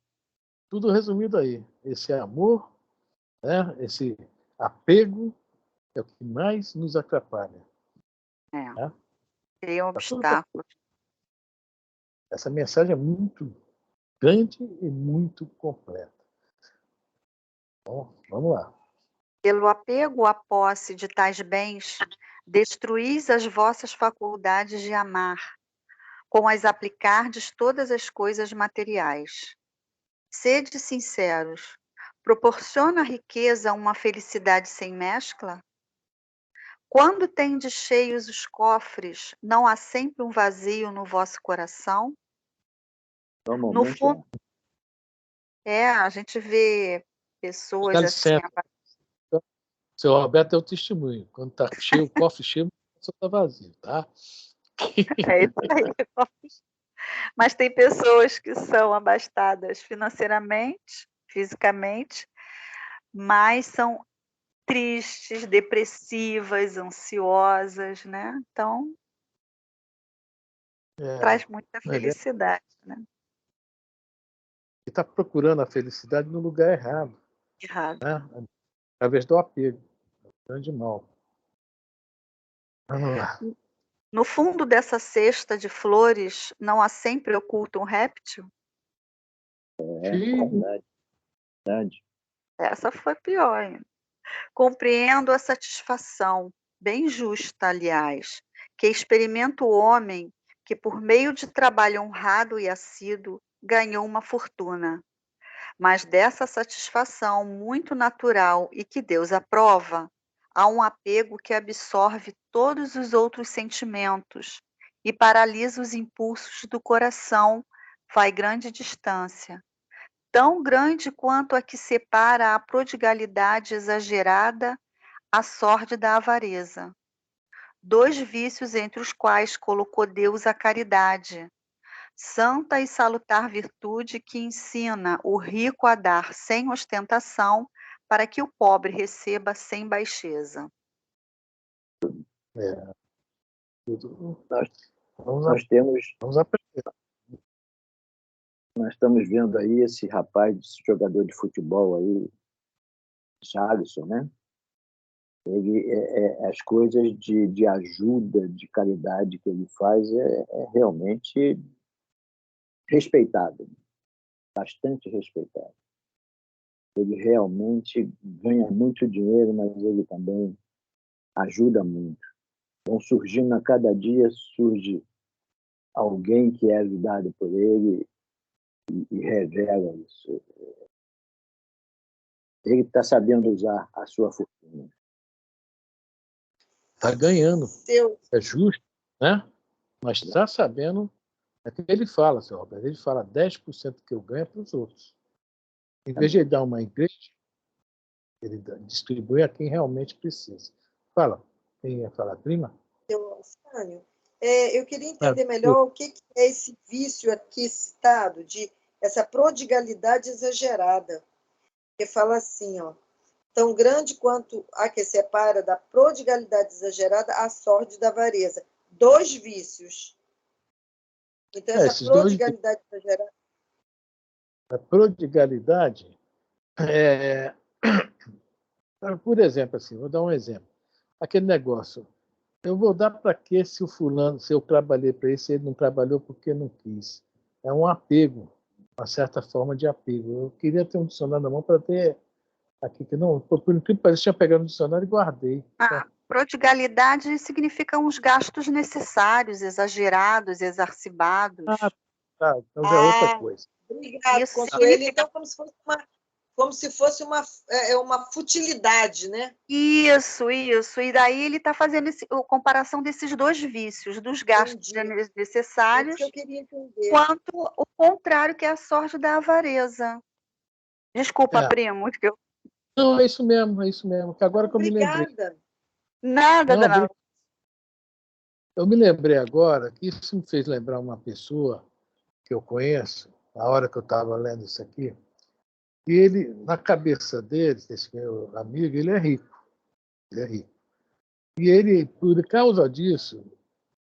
Tudo resumido aí. Esse amor, né, esse apego é o que mais nos atrapalha. É. Né? Tem Tá tudo bem. obstáculos. Essa mensagem é muito grande e muito completa. Bom, vamos lá. Pelo apego à posse de tais bens, destruís as vossas faculdades de amar, com as aplicardes todas as coisas materiais. Sede sinceros. Proporciona a riqueza uma felicidade sem mescla? Quando tendes cheios os cofres, não há sempre um vazio no vosso coração? No Normalmente fundo, a gente vê pessoas Dá assim, licença. Seu Roberto é o testemunho. Quando está cheio, o cofre cheio, só está vazio, tá? é isso aí. Mas tem pessoas que são abastadas financeiramente, fisicamente, mas são tristes, depressivas, ansiosas, né? Então, traz muita Ele felicidade, né? está procurando a felicidade no lugar errado, Errado. né? Através do apego. Grande mal. Vamos lá. No fundo dessa cesta de flores, não há sempre oculto um réptil? verdade. Essa foi pior ainda. Compreendo a satisfação, bem justa, aliás, que experimenta o homem que, por meio de trabalho honrado e assíduo, ganhou uma fortuna. Mas dessa satisfação muito natural e que Deus aprova, há um apego que absorve todos os outros sentimentos e paralisa os impulsos do coração, vai grande distância. tão grande quanto a que separa a prodigalidade exagerada, a sorte da avareza. 2 vícios entre os quais colocou Deus a caridade, santa e salutar virtude que ensina o rico a dar sem ostentação, para que o pobre receba sem baixeza. É, tudo. Nós, Vamos, nós temos, vamos aprender. nós estamos vendo aí esse rapaz, esse jogador de futebol aí, Jalisson, né? Ele, as coisas de ajuda, de caridade que ele faz é realmente respeitado, bastante respeitado. Ele realmente ganha muito dinheiro, mas ele também ajuda muito. Então, surgindo a cada dia, surge alguém que é ajudado por ele e revela isso. Ele está sabendo usar a sua fortuna. Está ganhando. Seu, É justo, né? Mas está sabendo. É que ele fala, seu Roberto, ele fala 10% que eu ganho é para os outros. Em vez de ele dar uma igreja, ele distribui a quem realmente precisa. Fala. Quem ia falar, prima? seu Afrânio, eu queria Ah, entender melhor o que é esse vício aqui citado, de essa prodigalidade exagerada, que fala assim, ó, tão grande quanto a que separa da prodigalidade exagerada a sorte da avareza. 2 vícios. Então, essa esses dois, prodigalidade exagerada. a prodigalidade, é, por exemplo, assim, vou dar um exemplo. Aquele negócio, eu vou dar para quê se o fulano, se eu trabalhei para ele, se ele não trabalhou porque não quis? É um apego, uma certa forma de apego. Eu queria ter um dicionário na mão para ter aqui, que não, por incrível que pareça, tinha pegado no dicionário e guardei. A prodigalidade significa uns gastos necessários, exagerados, exacerbados. Ah, tá, então já é outra Ah, coisa. obrigado, Isso Consuelo. significa Então, como se fosse uma futilidade, né? isso. E daí ele está fazendo a comparação desses 2 vícios, dos gastos Entendi. Isso que eu necessários, queria entender. quanto o contrário, que é a sorte da avareza. Desculpa, É. primo, que eu... Não, é isso mesmo, que agora que eu me lembrei. Obrigada. Nada, Não, dona. eu me lembrei agora que isso me fez lembrar uma pessoa que eu conheço, na hora que eu estava lendo isso aqui, e ele, na cabeça dele, esse meu amigo, ele é rico. Ele é rico. E ele, por causa disso,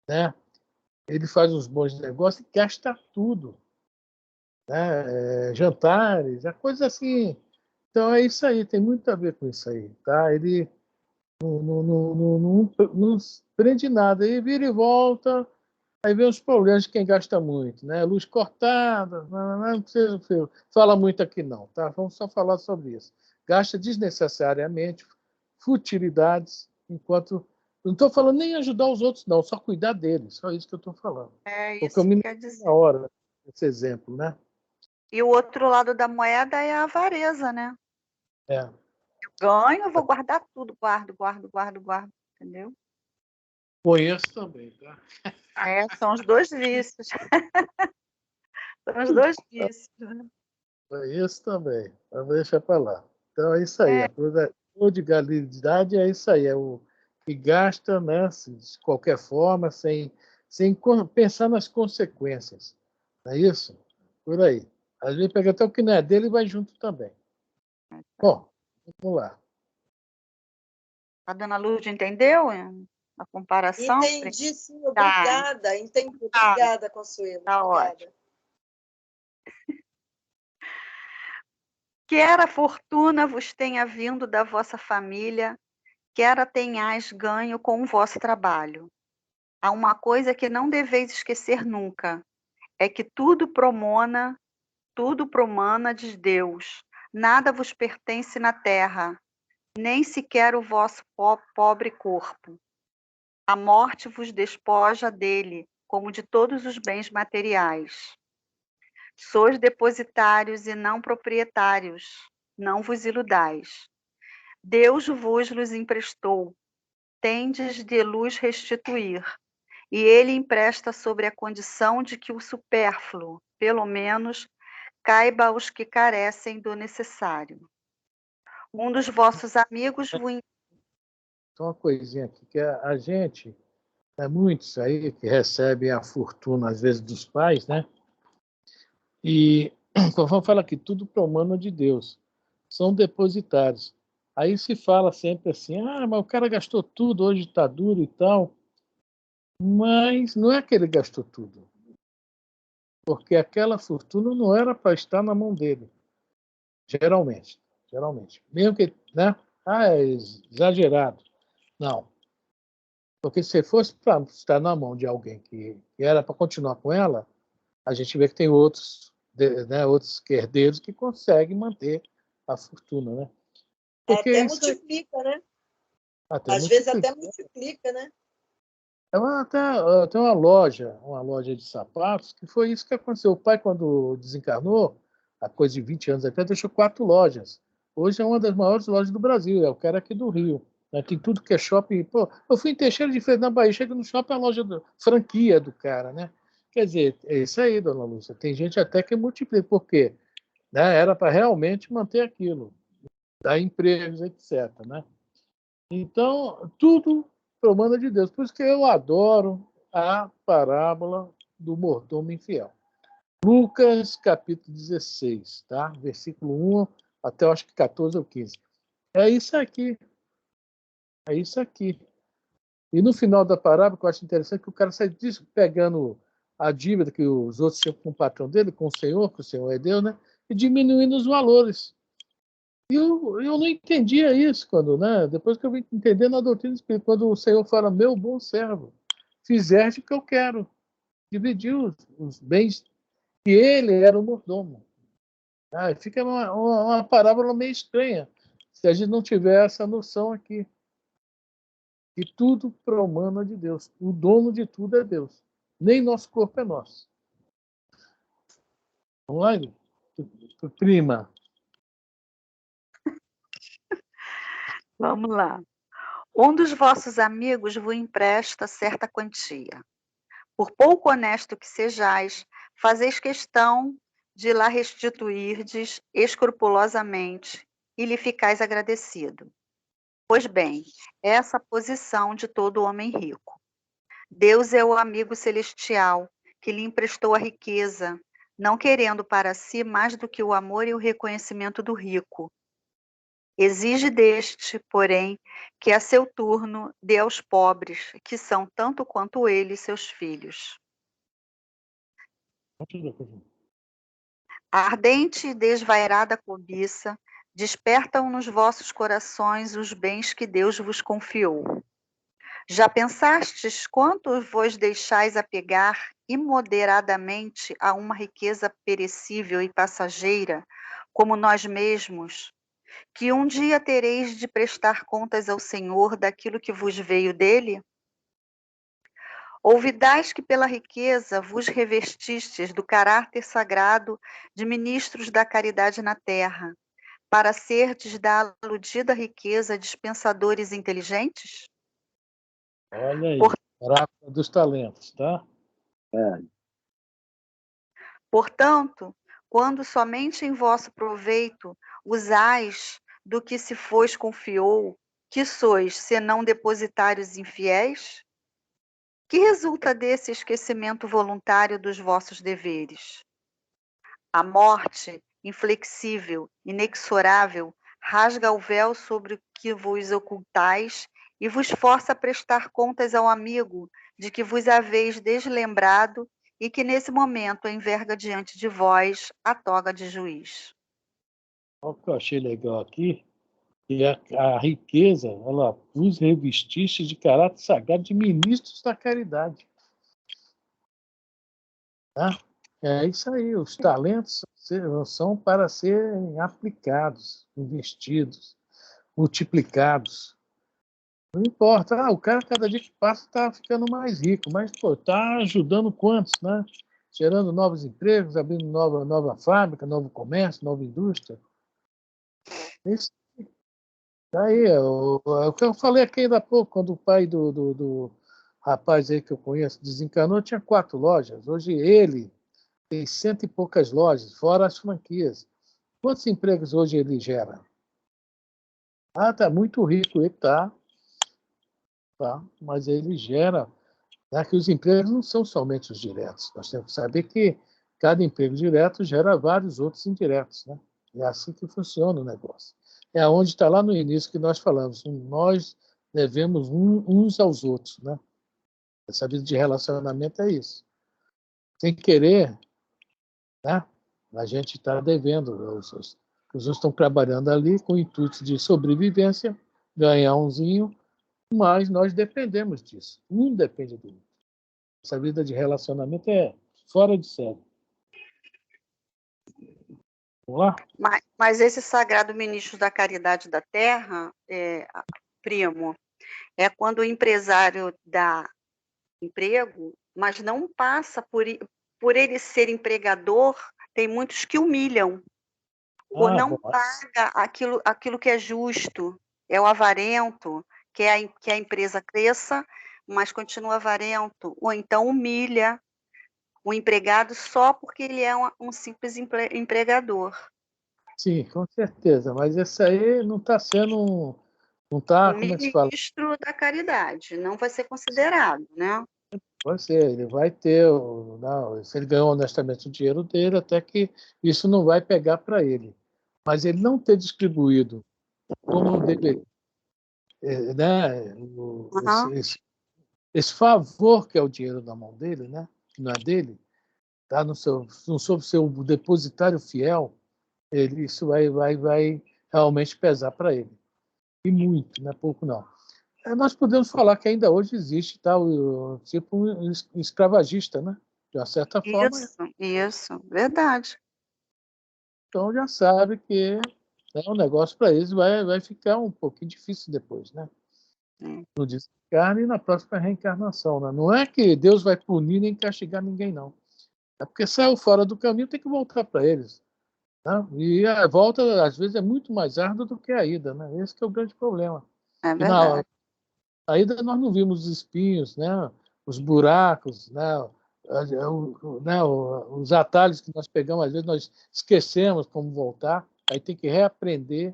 né, ele faz uns bons negócios e gasta tudo. Né, jantares, é coisa assim. Então é isso aí, tem muito a ver com isso aí. Tá? Ele não prende nada, aí vira e volta. Aí vem os problemas de quem gasta muito, né? Luz cortada, não precisa fala muito aqui não, tá? Vamos só falar sobre isso. Gasta desnecessariamente, futilidades, enquanto não estou falando nem ajudar os outros, não, só cuidar deles, só isso que eu estou falando. É Porque eu isso me que quer lembro dizer. na hora esse exemplo, né? E o outro lado da moeda é a avareza, né? É. Ganho, eu vou guardar tudo, guardo, entendeu? Conheço também, tá? São os 2 vícios. São os 2 vícios, né? Conheço também, mas vou deixar para lá. Então é isso aí, É, a prodigalidade é isso aí, é o que gasta, né, de qualquer forma, sem pensar nas consequências. Não é isso? Por aí. Às vezes pega até o que não é dele e vai junto também. Bom, vamos lá. a dona Lúcia entendeu a comparação? Entendi, sim, Tá, obrigada. Entendi. tá, Obrigada, Consuelo. tá ótimo. Obrigada. Quer a fortuna vos tenha vindo da vossa família, quer a tenhais ganho com o vosso trabalho. Há uma coisa que não deveis esquecer nunca, é que tudo promana de Deus. Nada vos pertence na terra, nem sequer o vosso pobre corpo. A morte vos despoja dele, como de todos os bens materiais. Sois depositários e não proprietários, não vos iludais. Deus vos emprestou, tendes de luz restituir, e ele empresta sobre a condição de que o supérfluo, pelo menos, caiba aos que carecem do necessário. Um dos vossos amigos vos... Só uma coisinha aqui, que a gente, muitos aí que recebem a fortuna, às vezes, dos pais, né? E conforme fala aqui, tudo para o mano de Deus. São depositários. Aí se fala sempre assim, mas o cara gastou tudo, hoje está duro e tal. Mas não é que ele gastou tudo. Porque aquela fortuna não era para estar na mão dele. Geralmente. Mesmo que, né? É exagerado. Não. Porque se fosse para estar na mão de alguém que era para continuar com ela, a gente vê que tem outros, né, outros herdeiros que conseguem manter a fortuna, né? Porque Até isso multiplica, né? até Às vezes multiplica. até multiplica, né? Tem uma loja de sapatos, que foi isso que aconteceu. O pai, quando desencarnou, há coisa de 20 anos atrás, deixou 4 lojas. Hoje é uma das maiores lojas do Brasil, é o cara aqui do Rio. Né? Tem tudo que é shopping. Pô, eu fui em Teixeira de Feira, na Bahia, chega no shopping, é a loja franquia do cara, né? Quer dizer, é isso aí, dona Lúcia. Tem gente até que multiplica. Por quê? Né? Era para realmente manter aquilo, dar empregos, etc. Né? Então, tudo promanda de Deus. Por isso que eu adoro a parábola do mordomo infiel. Lucas, capítulo 16, tá? Versículo 1 até, eu acho que 14 ou 15. É isso aqui. É isso aqui. E no final da parábola, que eu acho interessante, que o cara sai disso, pegando a dívida que os outros tinham com o patrão dele, com o Senhor, que o Senhor é Deus, né? E diminuindo os valores. E eu não entendia isso quando, né? Depois que eu vim entender na doutrina espírita, quando o Senhor fala, meu bom servo, fizeste o que eu quero. Dividiu os bens, que ele era o mordomo. Fica uma parábola meio estranha, se a gente não tiver essa noção aqui. Que tudo promana de Deus. O dono de tudo é Deus. Nem nosso corpo é nosso. Vamos lá, prima. Vamos lá. Um dos vossos amigos vos empresta certa quantia. Por pouco honesto que sejais, fazeis questão de lá restituirdes escrupulosamente e lhe ficais agradecido. Pois bem, essa a posição de todo homem rico. Deus é o amigo celestial que lhe emprestou a riqueza, não querendo para si mais do que o amor e o reconhecimento do rico. Exige deste, porém, que a seu turno dê aos pobres, que são tanto quanto ele seus filhos. A ardente e desvairada cobiça despertam nos vossos corações os bens que Deus vos confiou. Já pensastes quanto vos deixais apegar imoderadamente a uma riqueza perecível e passageira, como nós mesmos, que um dia tereis de prestar contas ao Senhor daquilo que vos veio dele? Ouvidais que pela riqueza vos revestistes do caráter sagrado de ministros da caridade na terra, para serdes da aludida riqueza dispensadores inteligentes? Olha aí, Por- parábola dos talentos, tá? Portanto, quando somente em vosso proveito usais do que se vos confiou, que sois, senão depositários infiéis? Que resulta desse esquecimento voluntário dos vossos deveres? A morte, inflexível, inexorável, rasga o véu sobre o que vos ocultais e vos força a prestar contas ao amigo de que vos haveis deslembrado e que nesse momento enverga diante de vós a toga de juiz. O que eu achei legal aqui, que a riqueza, ela vos revestiste de caráter sagrado de ministros da caridade. Tá? É isso aí, os talentos são para serem aplicados, investidos, multiplicados. Não importa, o cara cada dia que passa está ficando mais rico, mas está ajudando quantos, né? Gerando novos empregos, abrindo nova fábrica, novo comércio, nova indústria. Isso aí, o que eu falei aqui ainda há pouco, quando o pai do rapaz aí que eu conheço desencanou, tinha 4 lojas. Hoje ele tem 100 e poucas lojas, fora as franquias. Quantos empregos hoje ele gera? Ah, está muito rico, ele está, tá, mas ele gera, né, que os empregos não são somente os diretos. Nós temos que saber que cada emprego direto gera vários outros indiretos, né? É assim que funciona o negócio. É onde está lá no início que nós falamos. Nós devemos uns aos outros, né? Essa vida de relacionamento é isso. Sem querer, né? A gente está devendo. Os outros estão trabalhando ali com o intuito de sobrevivência, ganhar umzinho, mas nós dependemos disso. Um depende do outro. Essa vida de relacionamento é fora de série. Vamos lá? Mas esse sagrado ministro da caridade da terra, primo, é quando o empresário dá emprego, mas não passa por ele ser empregador, tem muitos que humilham, ou não Bom. paga aquilo que é justo, é o avarento, que a empresa cresça, mas continua avarento, ou então humilha o empregado só porque ele é um simples empregador. Sim, com certeza, mas esse aí não está sendo, não está, Um como é que se fala? ministro da caridade não vai ser considerado, né? Vai ser, ele vai ter, não, se ele ganhou honestamente o dinheiro dele, até que isso não vai pegar para ele. Mas ele não ter distribuído como deveria, né, Uhum. esse favor que é o dinheiro na mão dele, né, que não é dele, tá no seu depositário fiel, isso vai realmente pesar para ele. E muito, não é pouco não. Nós podemos falar que ainda hoje existe o tipo um escravagista, né? De uma certa forma, Isso, verdade. então já sabe que, né, o negócio para eles vai ficar um pouquinho difícil depois, né? No desencarne e na próxima reencarnação, né? Não é que Deus vai punir nem castigar ninguém, não. É porque saiu fora do caminho, tem que voltar para eles. Né? E a volta, às vezes, é muito mais árdua do que a ida, né? Esse que é o grande problema. É E na verdade. saída nós não vimos os espinhos, né? Os buracos, né? Os atalhos que nós pegamos, às vezes nós esquecemos como voltar, aí tem que reaprender,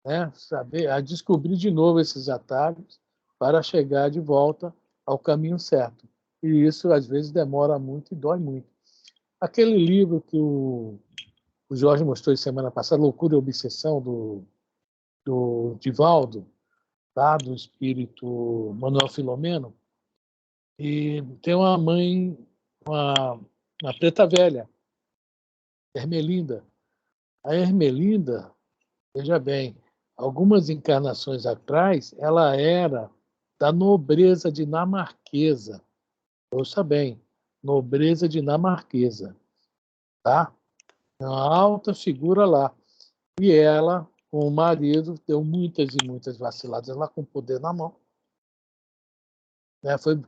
né? Saber, a descobrir de novo esses atalhos para chegar de volta ao caminho certo. E isso às vezes demora muito e dói muito. Aquele livro que o Jorge mostrou semana passada, Loucura e Obsessão, do Divaldo, tá? Do espírito Manuel Filomeno, e tem uma mãe, uma preta velha, Ermelinda. A Ermelinda, veja bem, algumas encarnações atrás, ela era da nobreza dinamarquesa. Ouça bem, nobreza dinamarquesa, tá? Uma alta figura lá. E ela, com o marido, deu muitas e muitas vaciladas, ela com o poder na mão, né? Foi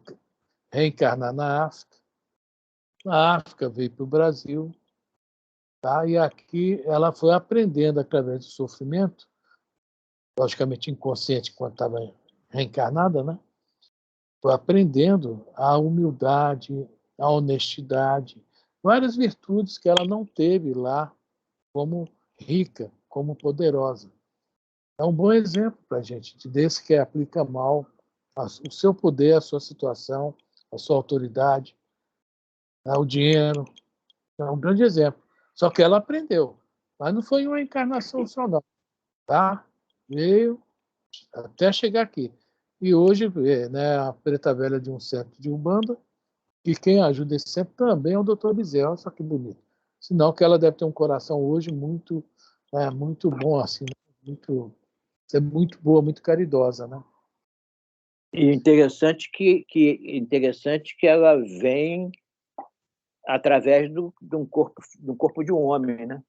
reencarnar na África. Na África veio para o Brasil, tá? E aqui ela foi aprendendo através do sofrimento, logicamente inconsciente quando estava reencarnada, né? Foi aprendendo a humildade, a honestidade, várias virtudes que ela não teve lá como rica, como poderosa. É um bom exemplo para a gente, desse que aplica mal o seu poder, a sua situação, a sua autoridade, né, o dinheiro. É um grande exemplo. Só que ela aprendeu. Mas não foi uma encarnação só, não. Tá? Veio até chegar aqui. E hoje, né, a preta velha de um centro de Umbanda, e quem ajuda esse centro também é o doutor Bizel, só que bonito. Sinal que ela deve ter um coração hoje muito, muito bom, assim, muito, ser muito boa, muito caridosa, né? E interessante que ela vem através de um corpo de um homem, né?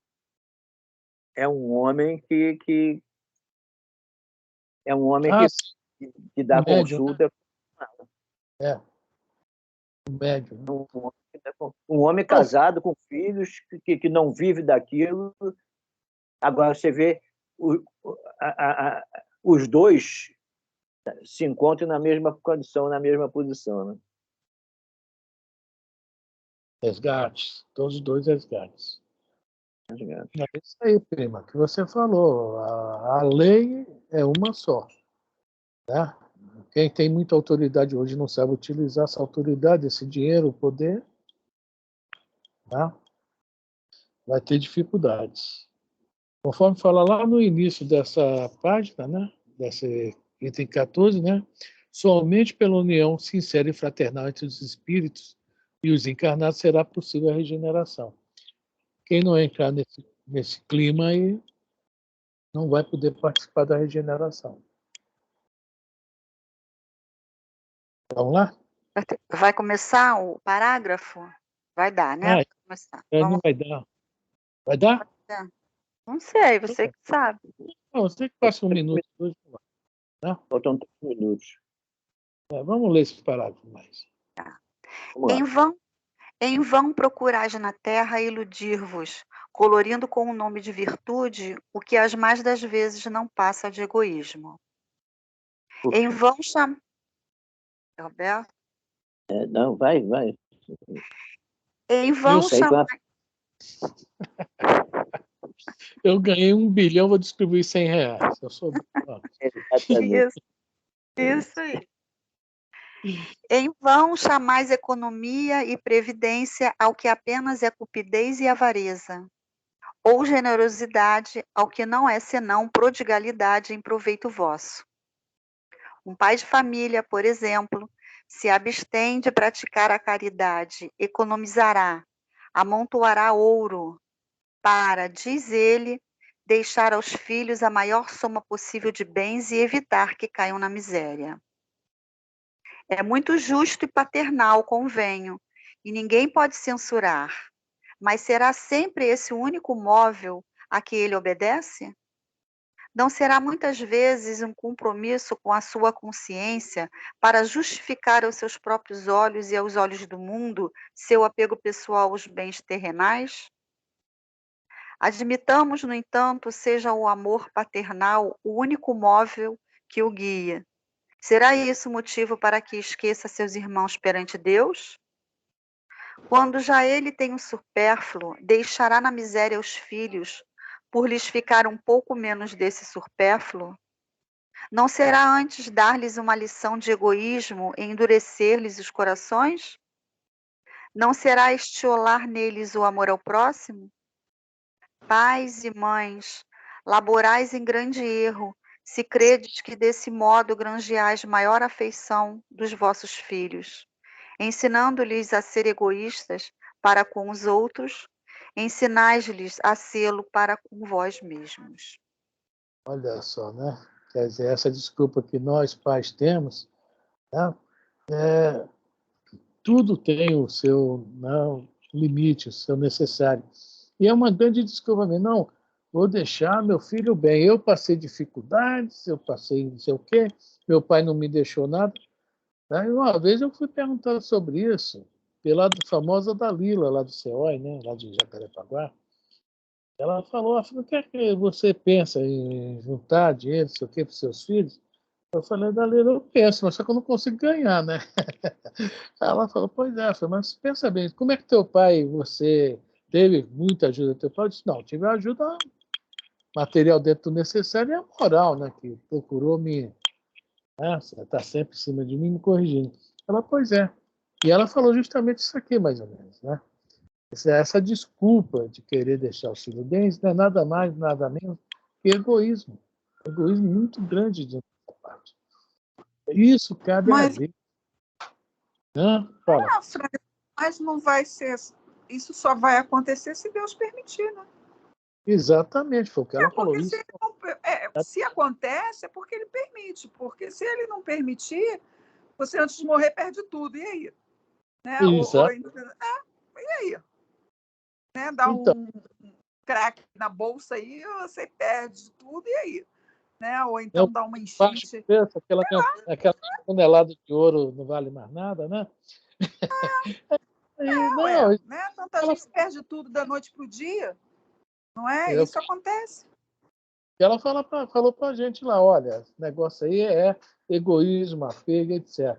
É um homem que é um homem Ah, que o dá médium, né? consulta. É, o médium. Né? Um homem casado com filhos que não vive daquilo. Agora você vê os dois se encontram na mesma condição, na mesma posição, né? Resgates, todos os 2 resgates. É isso aí, prima, que você falou. A lei é uma só. Né? Quem tem muita autoridade hoje não sabe utilizar essa autoridade, esse dinheiro, o poder, né? Vai ter dificuldades. Conforme fala lá no início dessa página, né? Desse item 14, né? Somente pela união sincera e fraternal entre os espíritos e os encarnados será possível a regeneração. Quem não entrar nesse clima aí não vai poder participar da regeneração. Vamos lá? Vai começar o parágrafo? Vai dar, né? Vai começar. Não vai dar. Vai dar? Não sei, você que sabe. Não, você que passa 1 minuto. 2, né? Faltam 3 minutos. Vamos ler esse parágrafo mais. Tá. Vamos lá. Em vão procurais na terra iludir-vos, colorindo com o nome de virtude o que as mais das vezes não passa de egoísmo. Em vão chamar... Roberto? Não, vai. Em vão chamar... Eu ganhei 1 bilhão, vou distribuir R$100. Eu sou... Isso aí. Em vão chamais economia e previdência ao que apenas é cupidez e avareza, ou generosidade ao que não é senão prodigalidade em proveito vosso. Um pai de família, por exemplo, se abstém de praticar a caridade, economizará, amontoará ouro para, diz ele, deixar aos filhos a maior soma possível de bens e evitar que caiam na miséria. É muito justo e paternal, convenho, e ninguém pode censurar, mas será sempre esse o único móvel a que ele obedece? Não será muitas vezes um compromisso com a sua consciência para justificar aos seus próprios olhos e aos olhos do mundo seu apego pessoal aos bens terrenais? Admitamos, no entanto, seja o amor paternal o único móvel que o guia. Será isso motivo para que esqueça seus irmãos perante Deus? Quando já ele tem o supérfluo, deixará na miséria os filhos, por lhes ficar um pouco menos desse supérfluo? Não será antes dar-lhes uma lição de egoísmo e endurecer-lhes os corações? Não será estiolar neles o amor ao próximo? Pais e mães, laborais em grande erro, se credes que desse modo granjeais maior afeição dos vossos filhos, ensinando-lhes a ser egoístas para com os outros, ensinais-lhes a sê-lo para com vós mesmos. Olha só, né? Quer dizer, essa desculpa que nós pais temos, né? Tudo tem o seu limite, o seu necessário. E é uma grande desculpa mesmo. Não, vou deixar meu filho bem. Eu passei dificuldades, eu passei não sei o quê, meu pai não me deixou nada. Aí uma vez eu fui perguntado sobre isso pela famosa Dalila, lá do CEOI, né? Lá de Jacarepaguá. Ela falou, o que é que você pensa em juntar dinheiro, não sei o quê, para os seus filhos? Eu falei, Dalila, eu penso, mas só que eu não consigo ganhar, né? Ela falou, pois é, mas pensa bem, como é que teu pai, você teve muita ajuda do teu pai? Eu disse, não, tive ajuda material dentro do necessário e a moral, né? Que procurou me, tá sempre em cima de mim, me corrigindo. Ela, pois é. E ela falou justamente isso aqui, mais ou menos, né? Essa desculpa de querer deixar o filho bem, isso não é nada mais, nada menos que egoísmo. Egoísmo muito grande de nossa parte. Isso cabe a Deus. Fala. Mas não vai ser. Isso só vai acontecer se Deus permitir, né? Exatamente, foi o que ela falou. Isso. Se acontece, é porque ele permite. Porque se ele não permitir, você antes de morrer perde tudo. E aí? Né? E aí? Né? Dá um crack na bolsa aí, você perde tudo. E aí? Né? Ou então dá uma enchente. Aquela tonelada de ouro não vale mais nada, né? Né? Tanta gente perde tudo da noite para o dia. Não é? Isso acontece. Ela falou para a gente lá, olha, esse negócio aí é egoísmo, apego, etc.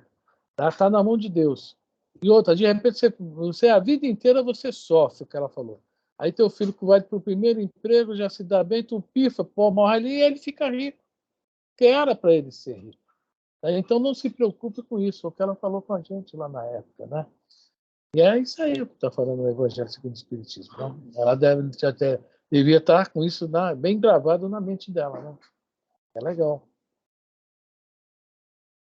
Está na mão de Deus. E outra, de repente, você a vida inteira você sofre, o que ela falou. Aí teu filho que vai para o primeiro emprego, já se dá bem, tu pifa, pô, morre ali e ele fica rico. Que era para ele ser rico. Então não se preocupe com isso, o que ela falou com a gente lá na época, né? E é isso aí que está falando o Evangelho segundo o Espiritismo. Né? Ela devia estar com isso bem gravado na mente dela, né? É legal.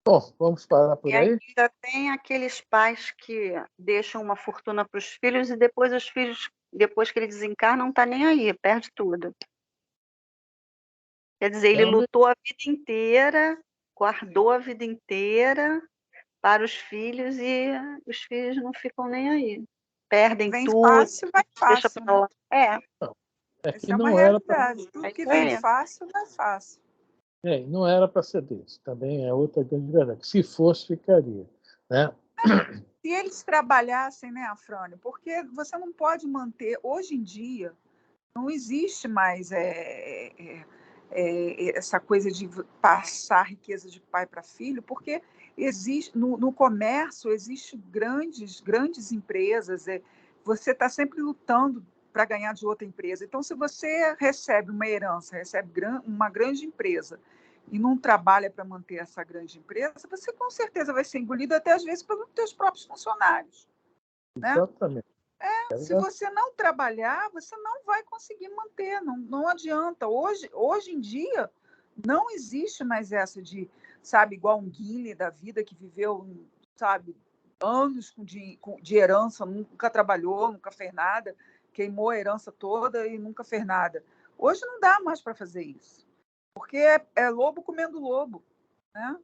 Bom, vamos parar por E aí? ainda tem aqueles pais que deixam uma fortuna para os filhos e depois os filhos, depois que ele desencarna, não está nem aí, perde tudo. Quer dizer, ele lutou a vida inteira, guardou a vida inteira para os filhos e os filhos não ficam nem aí. Perdem Vem tudo, fácil, vai deixa fácil, para né? lá. É que Essa é uma não era para realidade. Tudo que isso vem aí. fácil, vai fácil. não era para ser desse. Também é outra grande verdade. Se fosse, ficaria, né? Se eles trabalhassem, né, Afrânio? Porque você não pode manter, hoje em dia, não existe mais essa coisa de passar riqueza de pai para filho, porque existe no comércio existe grandes empresas, você está sempre lutando para ganhar de outra empresa. Então, se você recebe uma herança, recebe uma grande empresa e não trabalha para manter essa grande empresa, você com certeza vai ser engolido até às vezes pelos seus próprios funcionários, né? Exatamente. Se você não trabalhar, você não vai conseguir manter, não adianta. Hoje em dia, não existe mais essa de, sabe, igual um Guile da vida que viveu, sabe, anos de herança, nunca trabalhou, nunca fez nada, queimou a herança toda e nunca fez nada. Hoje não dá mais para fazer isso, porque é lobo comendo lobo, né?